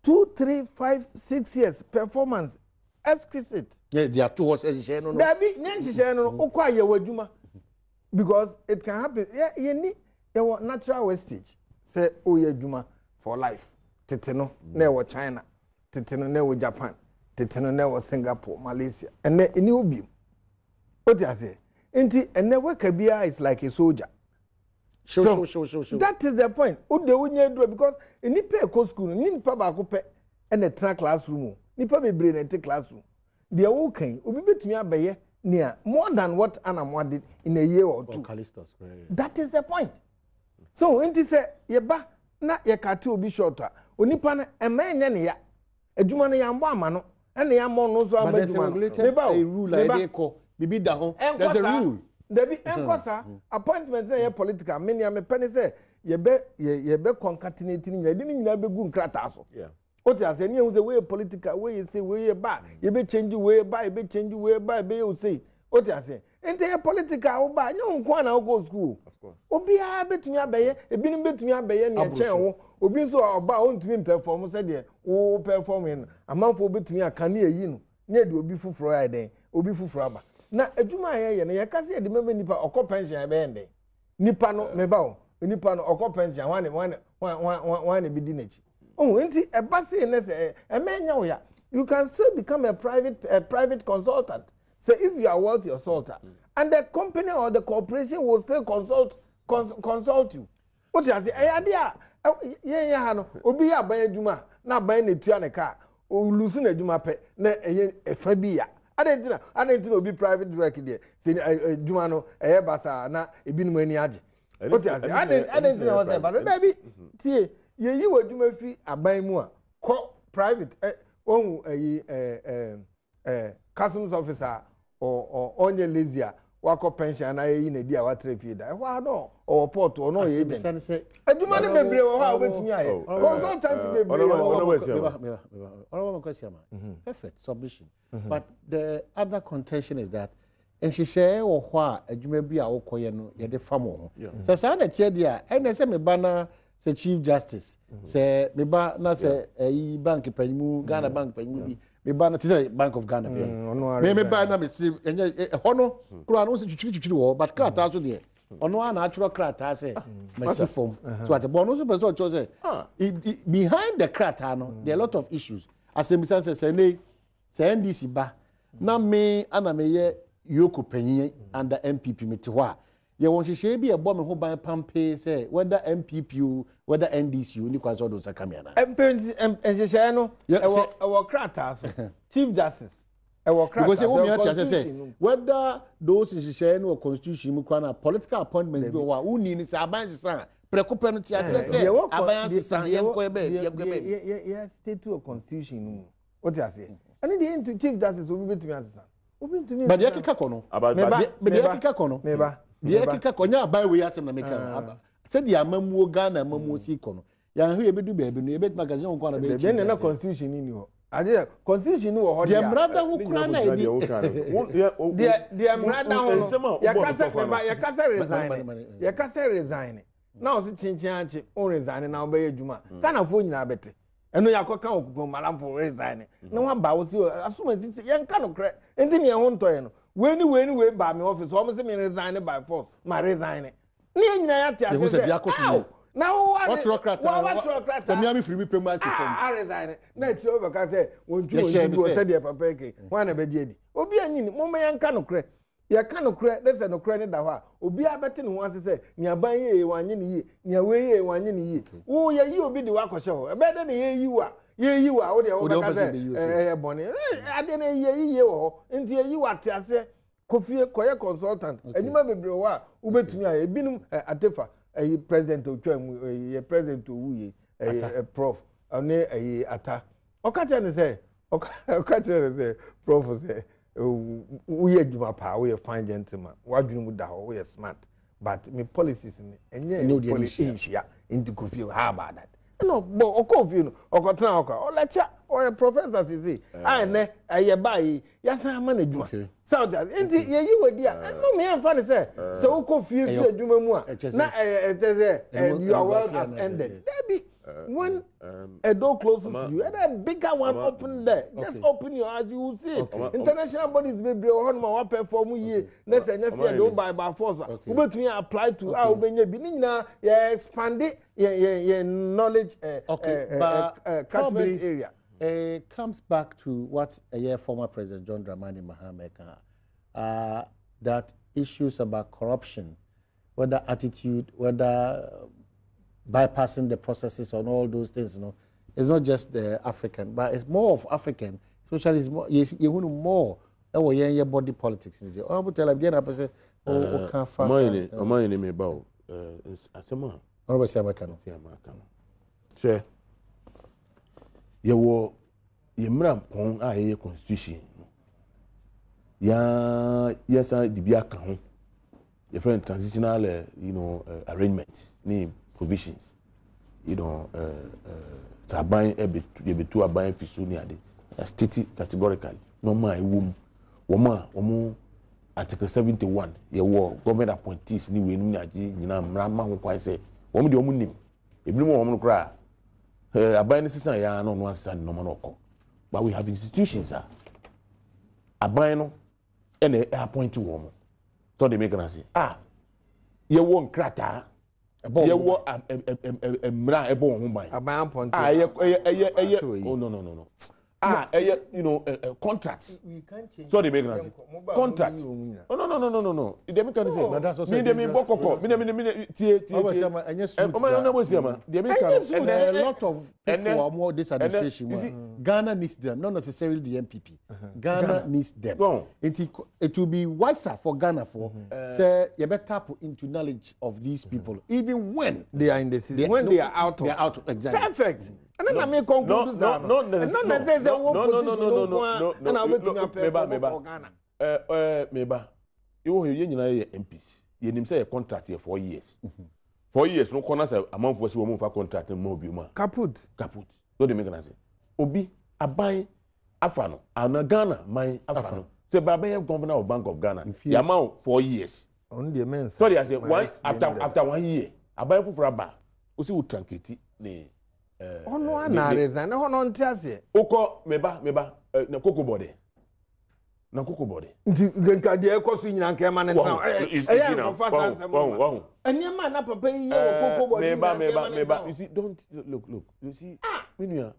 2 3 5 6 years performance exquisite. Yeah, they are two horses share no. Dabi nyen share no okwa ye wadwuma because it can happen. Yeah, you natural wastage. Say oh ye adwuma for life. Tete no na wo China, tete no na wo Japan, tete no na wo Singapore, Malaysia. And any obi. What you say? Enti ene work bia is like a soldier. Show. That is the point. Ude unye do because any pay ko school ni nipa ba ko pe and a track classroom. Nipa be brain and classroom. They are okay. Obi betumi abaye near more than what Anamwa did in a year or two. That is the point. So enti say yeba na yekati obi shorter. Onipa na emenya ne ya. Adwuma no yambo ama no. Ene yammo no so ama adwuma. Neba a rule like dey call. Bibi da ho. There's a rule. Debi enkosa appointment say political. Many am penny say yebe concatenating nya di nyina begu nkrata so. Yeah. What you say? You say way political, way you say way bad. You be change way bad, you be change way bad. Be you say what you say? Into political, bad. You don't go school. Of course. Obi a betumi abaye, ebi no betumi abaye na chen wo. Obi so oba on tumi perform say there. O performing. Amanfo betumi aka na eyi no. Na de obi fufuro ya den. Obi fufuro aba. Na adwuma ye na ye ka say de meme nipa okọ pension be ende. Nipa no meba o. Nipa no okọ pension wan be di nachi. Oh, inti ebasi nese emenya you can still become a private consultant. So if you are wealthy or salter, and the company or the corporation will still consult you. What you say? Idea, yeah, no. Obi ya buy juma, na buy ne tua ne car. O lose ne juma pe na efabia. I didn't know be private work there. Say juma no basa na ebi no ani age. What you say? I didn't know say, but baby, tie. Ye wadwuma fi aban mu a ko private ohun customs officer or onye lazy a wako pension na yi na di a watre fi da wa no o port o no ye agent adwuma ne bebre wo ha obetumi aye consultancy bebre all question perfect submission but the other contention is that and she share wo ho a adwuma bi a wo koye no ye de fam ho so sa na tie dia e na se me bana say Chief Justice, say meba na say bank panyimu Ghana bank panyimu bi meba na say Bank of Ghana bi meba na me see hono kura no say twitwi wo but krata so de ono a na atro krata say masi form so at bono so person cho say behind the krata no there are a lot of issues asem say nei say NDC ba na me ana me ye yoko panyin under MPP me te ho a ye won hihye bi e bo me ho ban pampe say whether MPP whether NDC ni kwaso do sakame ana hihye no e wo krata so Chief Justice e wo krata because we me say whether those hihye no constitution mu kwana political appointments bi wa uni ni say aban sisan prekope no ti ase say aban sisan ye ko ebe ye state to constitution mu what you say and the into Chief Justice obi betumi asisan but ye kika kono me ye kika kono meba de kika konya aban we asem na meka se di amamuo Ghana amamuo si kono ya hwe ebedu beebi no ebet magazine on kwana be de na constitution ni ho ade constitution wo ho de mrada ho kura na edi de mrada ho ya kasa resign na o si chinchin achi on resign na obaye adwuma Ghana fo nyina bete eno yakoka okugo malamfo resign na wa ba wo si asoma si yen ka no kre enti ne ho ntoye no we ba me office o mo se me resign by force ma resign ni nyina ya ti ase na what bureaucrat se mi ami free me pema si form resign na chi over ka say wontu o se de papa eke wan na be di edi obi anyini mo me yan ka no kre ya ka no kre de se no kre ni da ho a obi abete ne ho ase se ni aban ye wanye ni ye ni awe ye wanye ni ye wo ye yi obi di wa kwhye ho e be de ne ye yi wa o de o ka say boni ade ne ye wo nti ye yi wa te ase kofie koye consultant anyuma bebre wo a wo betumi a ebinum atefa president otwam ye president owuye prof one ata okache ne say prof say we adwuma pa we fine gentleman wadwunu mu da ho we smart but me policies ni enye policy issue into kofie how about that no but okofie no okotena oka o lecture or a professor say I ne aye bai ya san ma na djuma south enti ye yi wodi a no me amfa ne say so okofie fi adwuma mu a na you are well has ended debi when a door closes to you and a bigger one open there just open your eyes you will see it international bodies may be on my perform ye let's say don't by force but me apply to our benye bi na expand your knowledge catchment area. It comes back to what former President John Dramani Mahama that issues about corruption, whether attitude, whether bypassing the processes and all those things, it's not just the African, but it's more of African. Socially, it's more. You want more. Your body politics is there. I'm tell again. I say, oh, can't fast. My name about asema. What about American? Sure. You mram pon a constitution. Yes, I dibia kan. Your friend transitional, arrangements, name. Provisions, Saban ebetu aban fisuni ade. State categorically. No man woman Article 71. Your government appointees ni we nu aji nyina mrama ho kwan say. Womu de womu nim. Ebi mo womu kra. Aban ni sisan ya no no asisa no man okọ. But we have institutions aban no ene appoint womu. So they make an say. Ye won krata. Ye wo mra ebo ho ban aban point oh no contracts we can't change so they make an contract no they make an say me dem bokoko me tie a lot of people are more this administration Ghana needs them, not necessarily the MPP. Ghana needs them. It will be wiser for Ghana for say you better tap into knowledge of these people even when they are in the system, when they are out exactly. Perfect. And then I may conclude no meba you nyina ye MPs ye nim say contract here 4 years 4 years no corner say amount for say wo fa contract no obi ma kaput so they make an say obi aban afano ana Ghana man afano say baba ye governor of Bank of Ghana the amount 4 years on the men so they say one after 1 year aban fufura ba o si wo tranketi ne ono anareza na hono ntiase oko meba na koko body nti nka de ekoso nyina nka ma ne ntan no fa sanse anyama na papa yi ye koko body meba you see don't look you see mean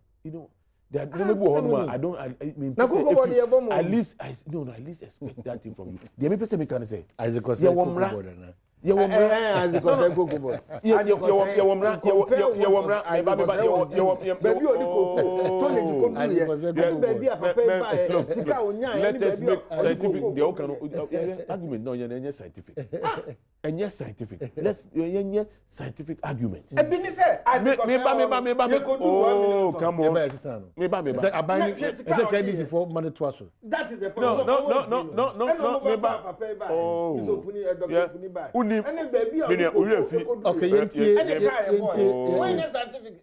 there no be one I mean na koko body e bomo at least expect that thing from you the me person me can say as a say koko body na ye wo mra as a koko body ye wo mra baby oni koko to le di koko ye baby papa ba sika onya let us make scientific the argument no ye scientific enye scientific let's ye scientific argument ebi ni say me oh come on me ba say abani say credit for money to us that is the point no me ba papa ba is opuni doctor ba any baby okay yentie when is scientific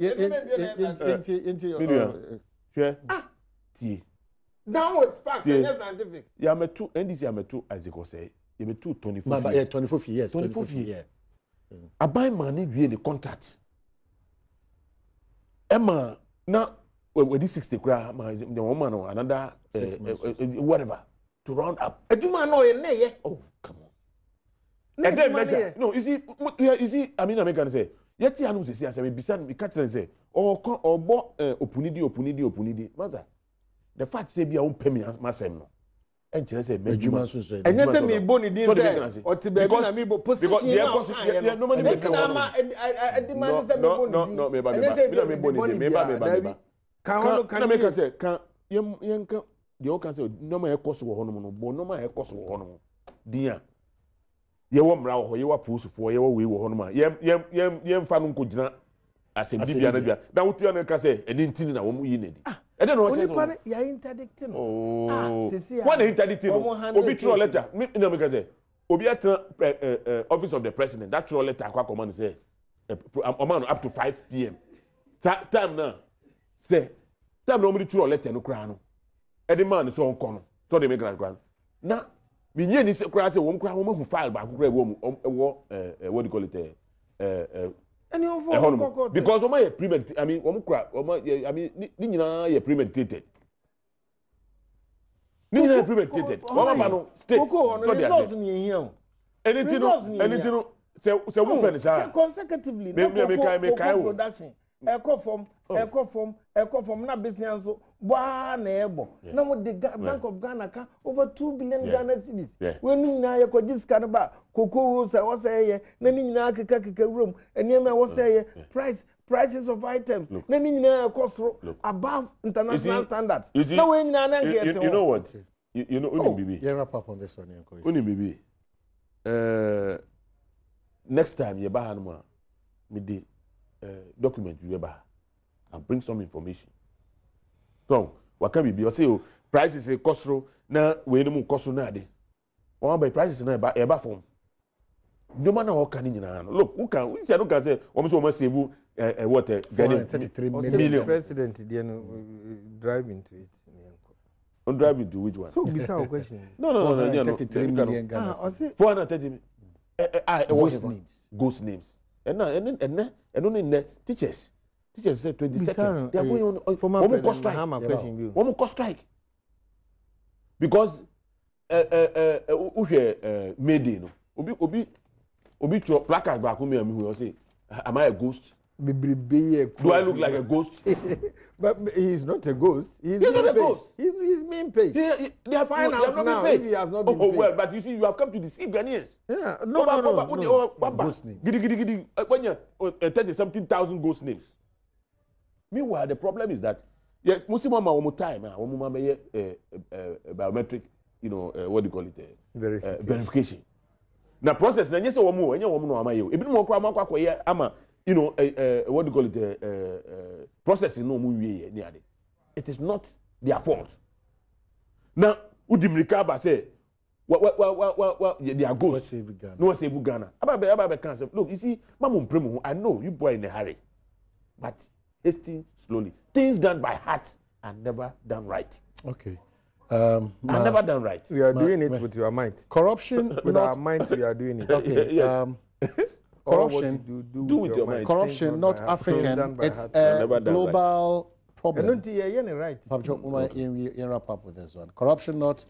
tie downward fact and scientific ya metu ndc ya metu as it say you metu 24 years 24 years abai man ni wie the contract Emma na we di 60 kra ma the woman no another whatever to round up aduma no ye ne ye oh come on and then measure no you see I mean I can say yeti anu se say bisa me catch them say obo opunidi master the fact say bia won pay me masem no en kire say medjuma so enye say me bo ni din say o ti be na me bo position because no money make demand say me bo ni no me ba kan make say kan yen kan de o kan say no ma e koso wo hono no bo no ma e koso wo hono dia ye wo mra wo ye wa pusufo ye wo we wo hono ma ye mfa no ko gina asem bia na bia da wo tia na ka say eni ntini na wo mu yi na di e dey no wo say so ya interdict no what the interdict no obi throw letter me no me ka say obi at office of the president that throw letter akwa command say up to 5 p.m. time now say time no me turo letter no kra no e de man so onko no so de me grand kra na me nye ni se kra say won kra won hu file ba kra wo what do you call it any of because wọ́n yẹ premeditated I mean wọ́n kura wọ́n I mean ní nyinaa yẹ premeditated ní nyinaa yẹ premeditated wọ́n bá no state so they are there anything no sẹ wọ́n pẹ̀ ní sáà consecutively production ẹ̀kọ́ fom na business so baa na ẹ̀bọ̀ na mo the Bank of Ghana ka over 2 billion Ghana cedis wọ́n ní nyinaa yẹ kọ́ jísìkà ní bá cocoa roast ẹ̀ wọ́n sẹ́ yẹ na ní nyinaa keka room ẹni ẹ̀mẹ́ wọ́n sẹ́ yẹ prices of items na ní nyinaa yẹ kọ́ soro above international standards na wọ́n nyinaa náà kẹ́ ẹ̀ tẹ̀ wọ́n. You know what you know Unim Bibi. Yeah, wrap up on this one. Unim Bibi. Next time you buy animal, me the document you buy and bring some information. So what can be? You say prices a cost na we no more cost na de. One by prices na eba form. No matter how can you look who can we can say almost save what 33 million. President drive into it. Don't drive into which one? So bizarre question. No. 33 million Ghana. 430 ghost names. Ghost names. And only teachers. Teachers said 22nd. They are going on one cost strike. One cost strike. Because Mayday no. Obi placard back me who say, am I a ghost? Do I look like a ghost? But he's not a ghost. He's not a ghost. He's being paid. They are fine out now if he has not been paid. Well, but you see, you have come to deceive Ghanaians. Yeah, no. Ghost name. Gidi. When you 30-something thousand ghost names. Meanwhile, the problem is that yes, Muslim mama one more time, one more biometric, what do you call it? Verification. Now process na nyese wo mu enye wo mu no amaye o ebi no kra makwa koye ama what do you call it processing no mu wie ni ade it is not their fault. Now udimrika ba say they are ghosts no save Ghana aba can say look you see mamu mpremu I know you boy in a hurry but hasty slowly things done by heart are never done right. Okay. Are never done right. We are doing it with your mind. Corruption with our mind we are doing it. Okay. Yes. Corruption do with your mind. Corruption not African. It's a global problem. Right. Wrap up with this one. Corruption not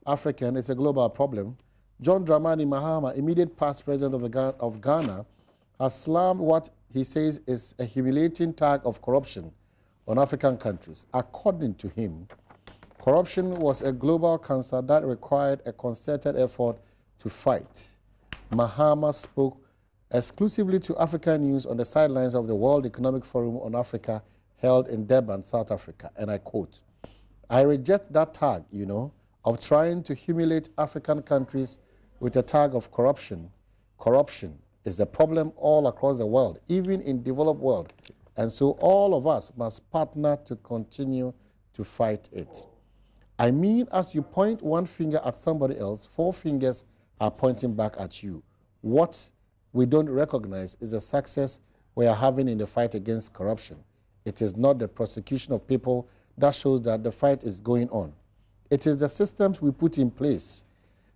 African. It's a global problem. John Dramani Mahama, immediate past president of Ghana, has slammed what he says is a humiliating tag of corruption on African countries. According to him, corruption was a global cancer that required a concerted effort to fight. Mahama spoke exclusively to African news on the sidelines of the World Economic Forum on Africa held in Durban, South Africa, and I quote, "I reject that tag, of trying to humiliate African countries with a tag of corruption. Corruption is a problem all across the world, even in the developed world, and so all of us must partner to continue to fight it. I mean, as you point one finger at somebody else, 4 fingers are pointing back at you. What we don't recognize is the success we are having in the fight against corruption. It is not the prosecution of people that shows that the fight is going on. It is the systems we put in place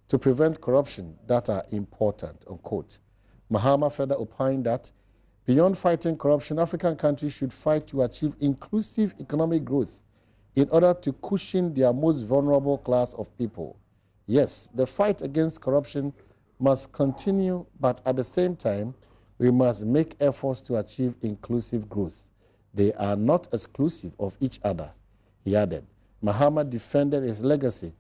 to prevent corruption that are important," unquote. Mahama further opined that beyond fighting corruption, African countries should fight to achieve inclusive economic growth in order to cushion their most vulnerable class of people. Yes, the fight against corruption must continue, but at the same time, we must make efforts to achieve inclusive growth. They are not exclusive of each other, he added. Mahama defended his legacy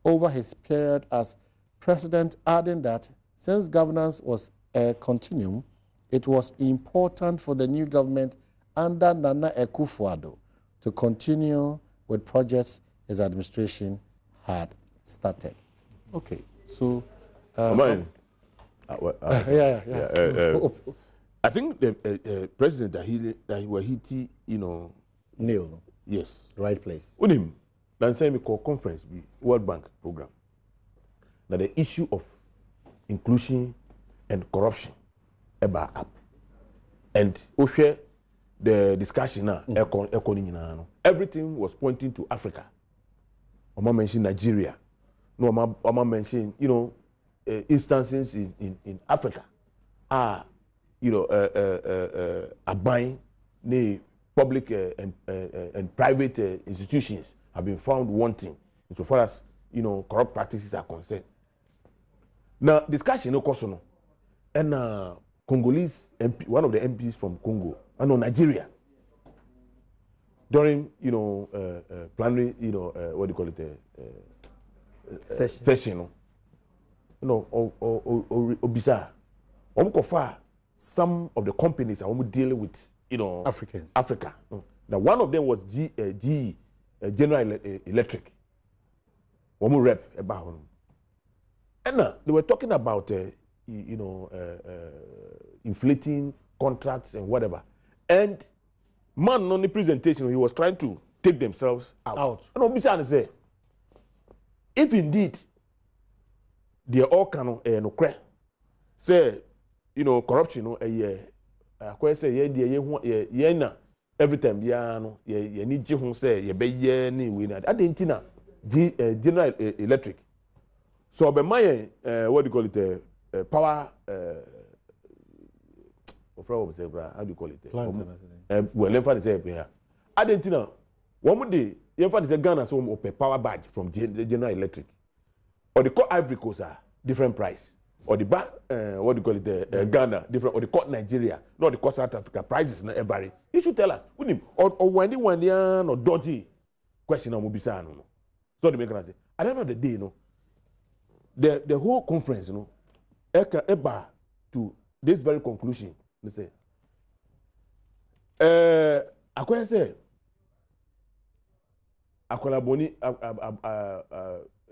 over his period as president, adding that since governance was a continuum, it was important for the new government under Nana Akufo-Addo to continue with projects his administration had started. Okay, so yeah. I think the president that he was hitting, Neil. Yes, Right place. With him, then say me call conference be World Bank program. Now the issue of inclusion and corruption about up, and the discussion now, everything was pointing to Africa. Oma mentioned Nigeria. No, Oma mentioned, instances in Africa. Buying the public and private institutions have been found wanting insofar as corrupt practices are concerned. Now, discussion no and Congolese MP, one of the MPs from Congo, Nigeria, during plenary, what do you call it, session, Obisa, some of the companies are dealing with Africa. Now, one of them was GE, General Electric. Rep about and they were talking about inflating contracts and whatever. And man on the presentation, he was trying to take themselves out. And Obisa say, if indeed they are all can say, corruption, every time you need to say you be ni winner. I didn't know General Electric. So be my what do you call it, power how do you call it? Well, in fact, say I didn't know. One day, in fact, it's a Ghana so power badge from General Electric. Or the Court Ivory Coast are different price. Or the what do you call it? Ghana different. Or the Court Nigeria, not the Court South Africa prices not vary. You should tell us. Or when or dodgy question on Mobisa no. So the maker say, at the end of the day, the whole conference, eba to this very conclusion. They say, I say, akolaboni,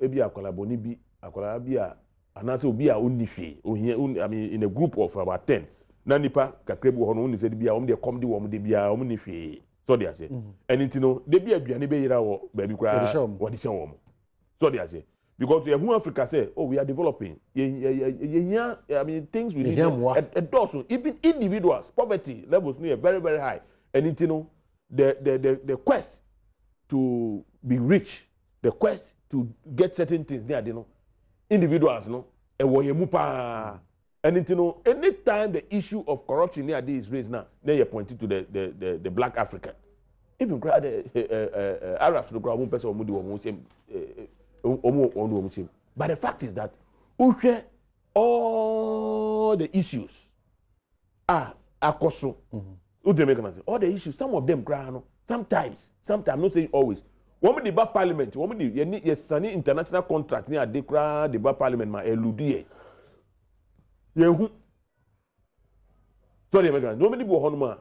ebi akolaboni bi, akolabia, anase obia unifi. I mean, in a group of about 10. Nanipa kakrebu hono unifi bia, de come di de bia unifi. So they say, and it they be a biane be yira wo baby cry. What is your so they say. Because who Africa say, oh, we are developing. I mean, things we need. A dozen, even individuals, poverty levels near very, very high. And the quest to be rich, the quest to get certain things there, individuals, and anytime the issue of corruption near is raised now, then you're pointing to the black African. Even the Arabs, the crowd, one person but the fact is that all the issues are koso. All the issues, some of them sometimes, not saying always. When we debate parliament, when we international contract near debate parliament, ma eludie. Sorry, American. Nobody go honma.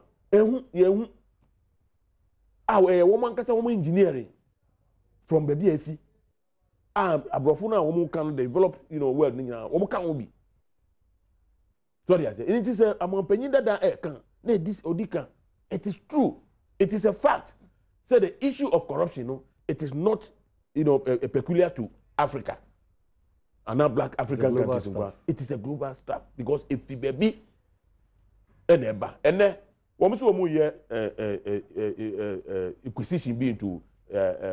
Woman kasa woman engineering from the BSc. Abrofuna woman can develop, well, woman can be. Sorry, I say. It is a amampenyin that can. This odika. It is true. It is a fact. So the issue of corruption, it is not, peculiar to Africa and not black African countries. It is a global stuff because if we be and then when we see acquisition being to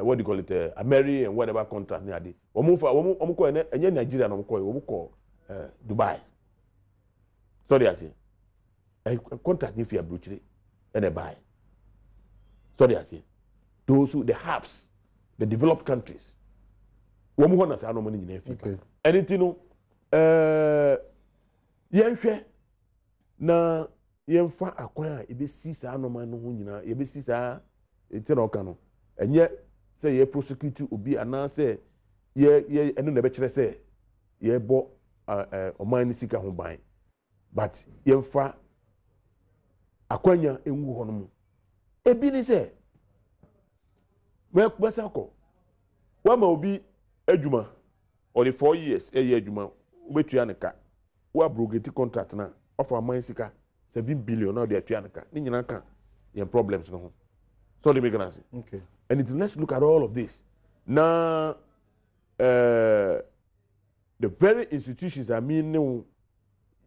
what do you call it, America and whatever contract near the and Nigeria we call Dubai. Sorry, I say a contract if you are brutally and a buy. Sorry, I say those who the hubs, the developed countries. Okay. Anything na yemfa akwan a ebesi saa no man no ho nyina ebesi saa etena okano enye say ye prosecute obi ana say ye eno na be kire say ye bo oman ni sika ho ban but yemfa akwanya enwu ho no mu ebi ni say me kwasako wa ma obi adwuma or the 4 years adwuma obetua ne ka wa brogeti contract na offer man sika 7 billion now they are tuanaka. Ni nyina kan your problems no. So they make an answer. Okay. And let's look at all of this. Now the very institutions I mean no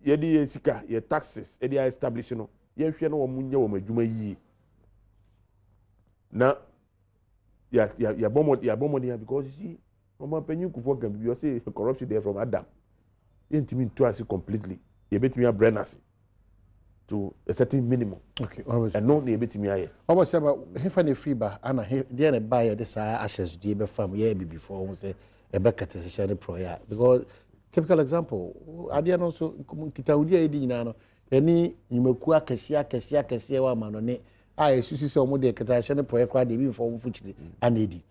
ye di sika, ye taxes, ye di establish no. Ye hwe no wo munye wo madwuma yi. na ya bomb because you see mama penny ku for gam you say corruption there from Adam intimi to us completely you bet me a brenners to a certain minimum okay always and no na bet me aye almost about hefa ne free ba ana there na buy this ashes die be farm yeah be before we say e be kata share proya because typical example ade no so kitawudi e di nyina no yani nyumaku akese wa ma no ne esusu se omo de kata share proya kwa de bi for fuchiri anedi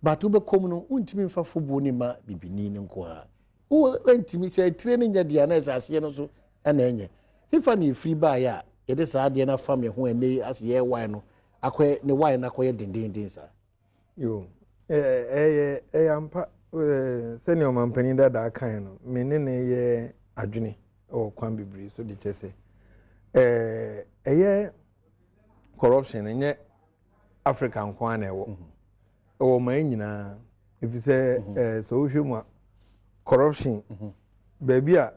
but ube kom no untimi mfa fobo ni ma bibini ne nko ha wo entimi se training ya dia na asase no so ana enye hefa ne free ba ya yede saa de na fam ye ho ene ase ye wan no akwe ne wan na koye dindindin sa yo ampa senior mampani da kan no menene ye adwene o kwan bibiri so de chese corruption enye Africa nkwan na ewo o man nyina if you say so hwemu corruption baby a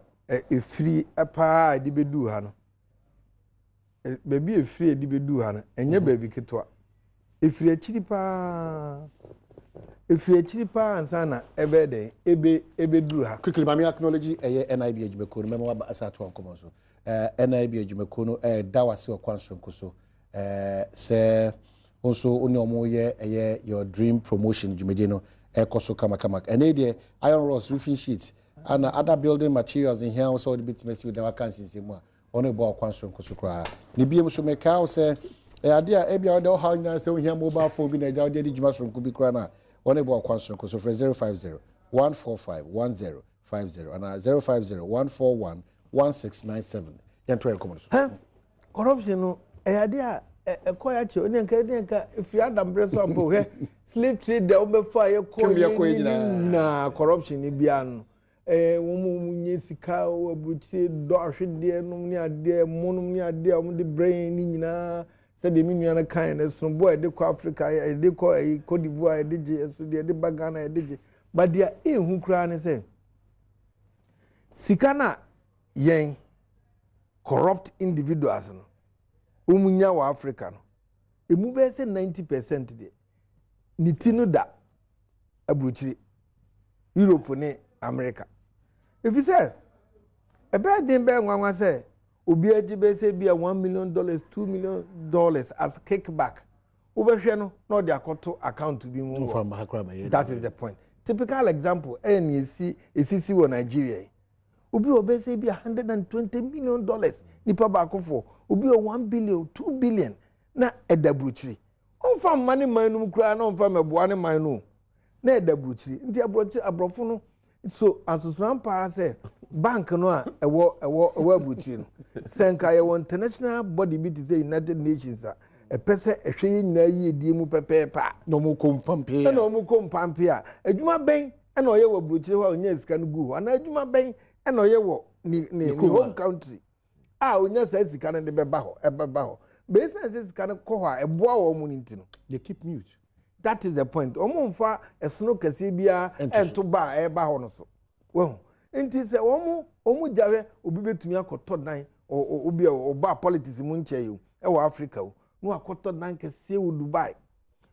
efiri apa de bedu ha no baby efiri de bedu ha no enye baby ketwa efiri achiri pa ansa na ebe de ebe du ha quickly mami acknowledge NIB adwumako no memo ba asato ankomo so NIB adwumako no dawase okwanso nkoso se also oni omo ye your dream promotion dwumede no ekoso kama ene de iron rods roofing sheets and other building materials in here also the bit mess with the vacancies mu ono bo okwanso nkoso kra ne biem so meka o se ade a ebia de how nya se ohia mobile phone bi na ja de dwuma so nko bi kra na ono bo okwanso nkoso for 050 145 1050 and 050 141 1697 yento enkomo so corruption no ade a ekoya che oni nka if you Adam breso ampo he slave trade de obefa ye ko na corruption ni bia no wo mu nye sika wo abuchi do ahwede no ni ade monum ni ade o de brain ni nyina se de mi nua na kan na so boy de ko Africa de ko Cote d'Ivoire de je so de bagana de je but dia ehu kra ne se sika na yen corrupt individuals no umunya wa Africa no emu be se 90% de ni tinu da abuchi Europe ne America if you say a bad thing be nwanwa say obi aji be say be $1 million $2 million as kickback obehwe no na odi akoto account bi mu that is the point typical example any esi wo Nigeria obi obe say be $120 million nipa ba akofo obi o 1 billion 2 billion na edabruchiri onfa mane manum kura na onfa meboa ne man no na edabruchiri nti abrofo no so asusuran pa say bank no a ewo abruchiri no senka ye international body bi to say United Nations a pese ehwe nyina yi edie mu pepepa no mu kompampe a adwuma ben na oye wo abruchiri ho onya sika no gu ho na adwuma ben na oye wo ni home country onya sa sika no de beba ho be say sika no ko ho a eboa wo mu nti no they keep mute. That is the point. Omo mfa esno kase bia ento ba e ba ho no so. Wo nti se omo jawe obi betumi akoto dan obi oba politics mu nche yo e wo Africa o. No akoto dan kase wo Dubai.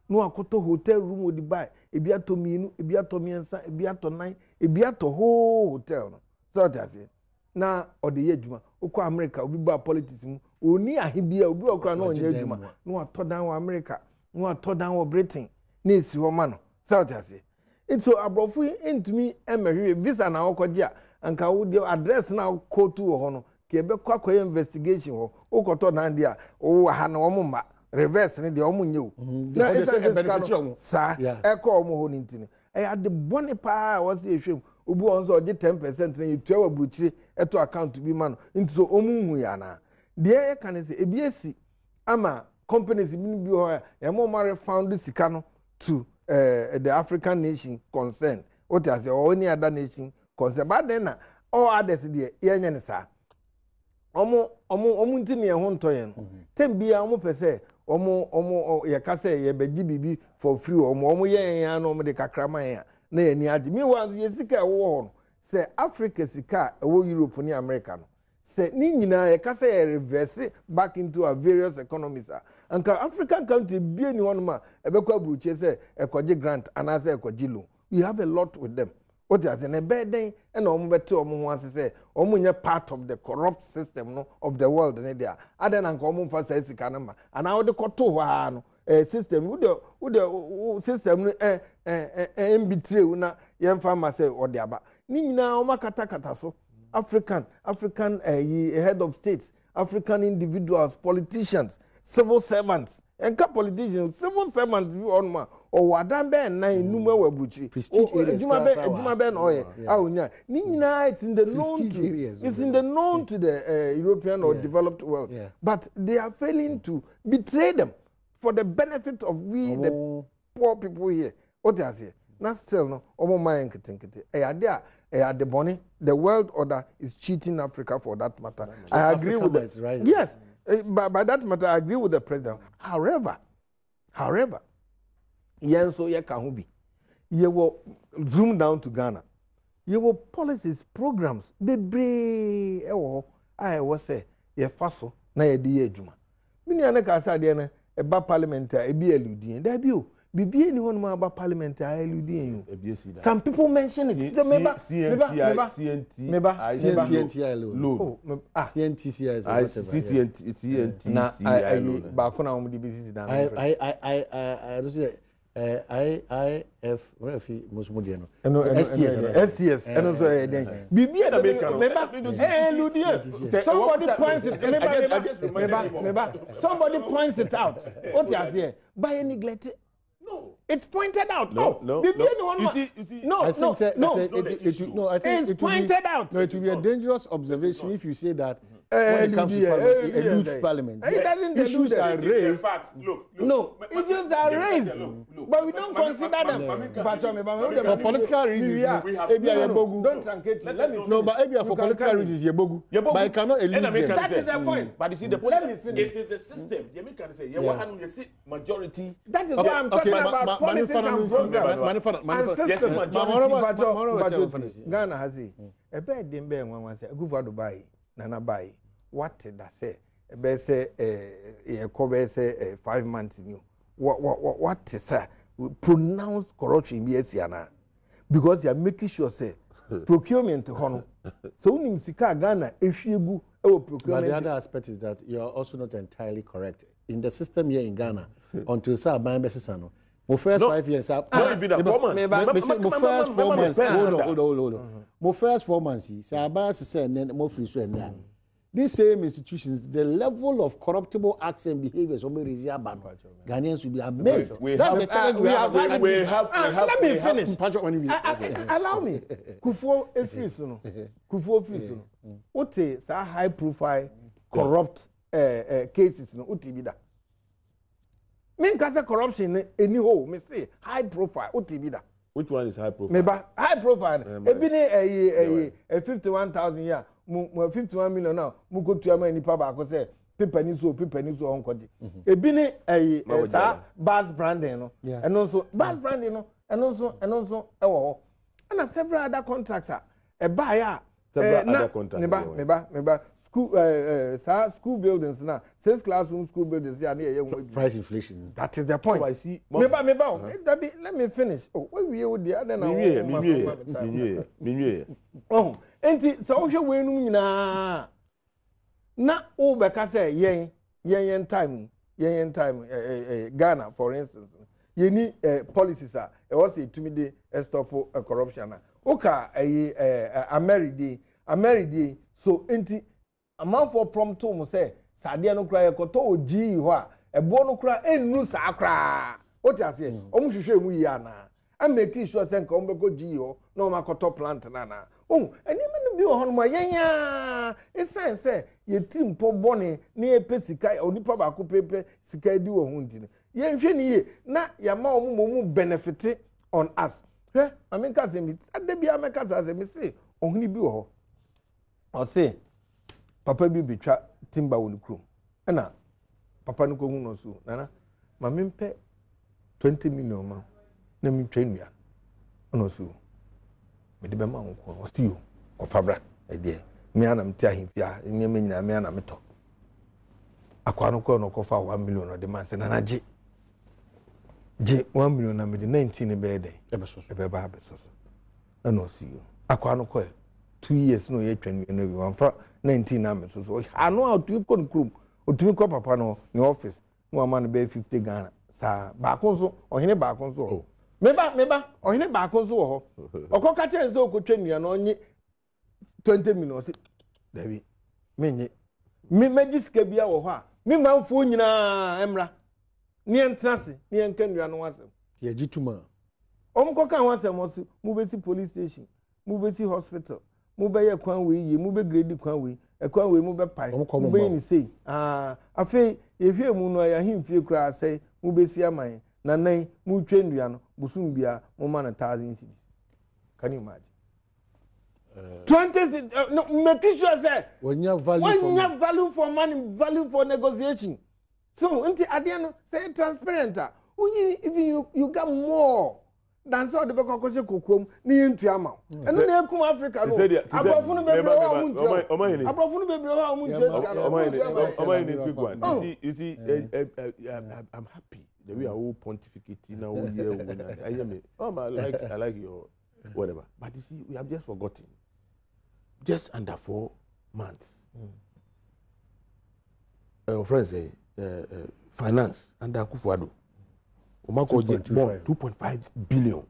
No akoto hotel room wo Dubai. Ebi ato minu, ebi ato miensa, ebi ato nan, ebi ato whole hotel no. So that is na ode ye adwuma. Okọ America obi ba politics mu. Oni ahibia obi okra na onye adwuma. No ato dan wo America. No ato dan wo Britain. Nisi homa no south ase into abrofu intumi emehwe visa na okoje a anka wo de address na kotu wo ho no ke be kwakwa investigation ho okoto na ndi a wo ha na wo mma reverse ne de wo munye na benefit sa eko wo ho ni ntini ade bone pa wo se ehwem obi won so oje 10% na yetua wa buchire eto account bi ma no into so omunhu ya na de e kan se ebiesi ama companies bi ho ya mo mare found sika no to the African nation concerned. What has or any other nation concerned? But then all others there, yenye ne sa. Omo ntimi e ho ntoyen. Tem bia omo pese omo ye ka say ye beji bibi for free omo ye yan no omo de kakrama yan na ye ni ade. Me was ye sika e wo ho. Say Africa sika e wo Europe ni America no. Say ni nyina ye ka say reverse back into our various economies. anka African country be ni one ma ebekwa buruche say ekoje grant anase ekoje loan. We have a lot with them. What is an ebeden and omubete omu say omunye part of the corrupt system no of the world ne there. Aden anka omu fa say sika na and how the koto wa no system wo the system no betray na yemfa ma say ode aba. Ni nyina o makata so African head of states, African individuals, politicians, civil servants. Enka politicians, civil servants you on ma or wadan be na inuma wabuchi. Prestige areas. Eduma be no ye. Awunya. Ni nyina it's in the known areas. It's in the known to the European or developed world. Yeah. But they are failing to betray them for the benefit of we the poor people here. What you say? Not still no. Omo mind nkete. The money, the world order is cheating Africa for that matter. I agree with that. Right. Yes, by that matter, I agree with the president. However, yenso ye kahubi, ye will zoom down to Ghana. Ye will policies, programs, they bring. I was say ye faso na ye di ye juma. Mini ane kasa di ane eba parliament ebi eludi. There be Bibi anyone more about parliament I LUD. Some people mention it. CNTI loan. CNTCI is CNT. Now I back on our business down. I don't say IF where if he most modern. STS and also Bibi somebody points it out. What you are here? By any neglect. No, it's pointed out. No. You see. It's pointed out. No, it will be a dangerous observation if you say that when it comes to parliament, it eludes parliament. It doesn't issues are raised. No, issues are raised, but we don't consider them. For political reasons, don't truncate it. Let me no, but for political reasons, but I cannot elude them. That is the point. But you see, the point it is the system. You can say, you see majority. That is why I'm talking about policies and programs. And system. Ghana has it. A bad dimbe one say, go for Dubai, Nana Bai. What did I say? A best say, cover say 5 months new. What is that? Pronounce corruption, yes, Yana. Because you are making sure, say, procurement, so in Sika Ghana, if you go, procurement. But the other aspect is that you are also not entirely correct. In the system here in Ghana, until Sir Bambesano, my first 5 years, my first 4 months, hold. My first 4 months, Sir Abbas said, and then more free. These same institutions, the level of corruptible acts and behaviors, Ghanaians will be amazed. That's the challenge we have. Let me finish. Allow me. Kufuor Efis, what is a high profile corrupt cases? No, utibida. Men kasa corruption any ho. Me say high profile. Utibida. Which one is high profile? Meba high profile. Ebini a 51,000 year. 51 million now. Muko tuyama nipa ba ko say paper ni so onkoji. Ebini bus branding no. And also bus branding no. And also ewo. And several other contracts a buyer. Several other contracts. Meba school buildings now. 6 classroom school buildings here. Price inflation. That is the point. I see. Meba. Let me finish. Oh, we would the other now. Oh, enti so hwe wenu nyina na o beka say yen time Ghana for instance yeni policies are e was to me dey stop corruption oka ameridi so enti amount for prompt to say sade no kra ekoto oji ho a ebo no kra ennu sa kra o ti ase o mu hwehwe mu yi ana am making sure say nka o mbeko ji ho na o makoto plant na oh, and even be on my yanya. It's say ye team po bone near pesika or nipa baku pepe sika di wo hunti. Ye nhwe na ya ma omo benefit on us. He, I mean ka say me ade bia me ka say me say ohuni bi wo ho. O say papa bi betwa timba wo nukru. Na papa no ko hu no so. Nana, ma me mpe 20 million ma na me twa no so. Me de bema nko o still o fabra e de me ana mte ahimfia nyeme nyina me ana meto akwano ko no ko fa 1 million no de man se na je 1 million na me de 19 be de e be ba be so na no see you akwano ko 2 years no ye twan no bi wan fa 19 na me so ano a tu ko nkrum otumi ko papa no ni office no man be 50 Ghana sa ba ko so ohene ba ko so meba ohene ba ko so wo ho okoka chen so ko twa nua no onye 20 million si David menye me magiska bia wo ho a me manfo nyina emra ni entrance ni enkanua no wasem ye gituma omkoka ho asem osi mu be si police station mu be si hospital mu be ye kwan we ye mu be grade kwan we ekwan we mu be pai mu be ni sei afi ye hwe mu no ya himfie kura sei mu be si aman na nan mu twendua no busum bia mu ma na 1000 cedis. Can you imagine? 20 no, make sure say when you have value for money, value for negotiation. So until at the end say transparent, even you got more than so the back of kokom ni into amount. And then they come Africa no. Abrofunu bebre ho amunti. Abrofunu bebre ho amunti. Big one. You see, I'm happy the way I all pontificate now here. I hear me. I like your whatever. But you see, we have just forgotten. Just under 4 months. Friends say finance under Akufo-Addo. Omako 2.5 billion.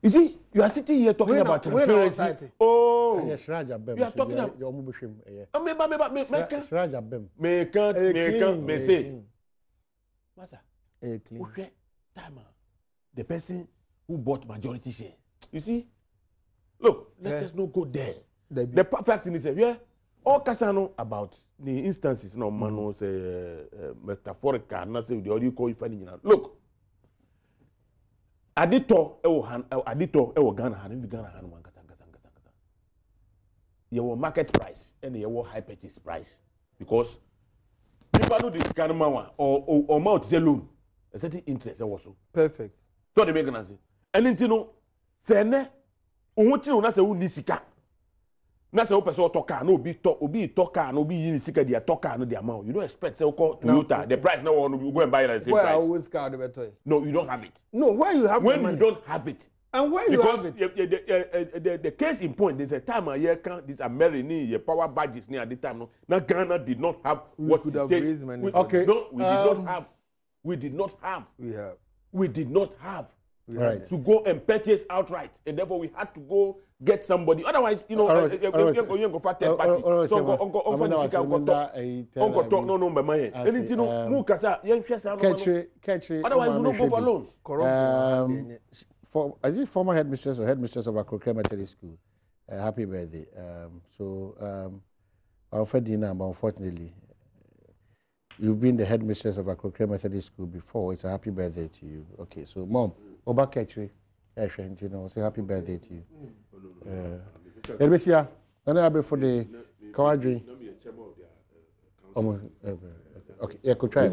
You see, you are sitting here talking about transparency. Oh, yes, Raja Bem. You are talking about your mubushim. Raja Bem. Me say. Master, clean. The person who bought majority share. You see? Look, let us not go there. The fact is, yeah, all Kasano about the instances, no man say metaphorical, not say the audio call you finding. Look, Adito, Ghana, one kasa. Your market price and your high purchase price because people do this kind of man or amount say loan, a certain interest also. Perfect. So they make an answer. And you know, say ne. Unwuchiri una se uni sika na se opeso toka na obi toka na obi yin sika dia toka no dia amount you don't expect say Toyota the price now one go and buy it at the same price. Where always car the better. No, you don't have it. No, where you have when you don't have it. And where you have it. Because the case in point there's a time a year can this American your power badges near the time no na Ghana did not have what could have raised money. We did not have. Right. To go and purchase outright, and therefore we had to go get somebody. Otherwise, you know, you go for third party. Otherwise, we don't go for loans. Is it former headmistress or headmistress of Akrokrem Methodist School? Happy birthday. Unfortunately, you've been the headmistress of Akrokrem Methodist School before. It's a happy birthday to you. Okay, so Mom. Oba Ketri, you know, say happy birthday to you. Elbesia, and I'll be for the Kawadri. Okay, yeah, could try it.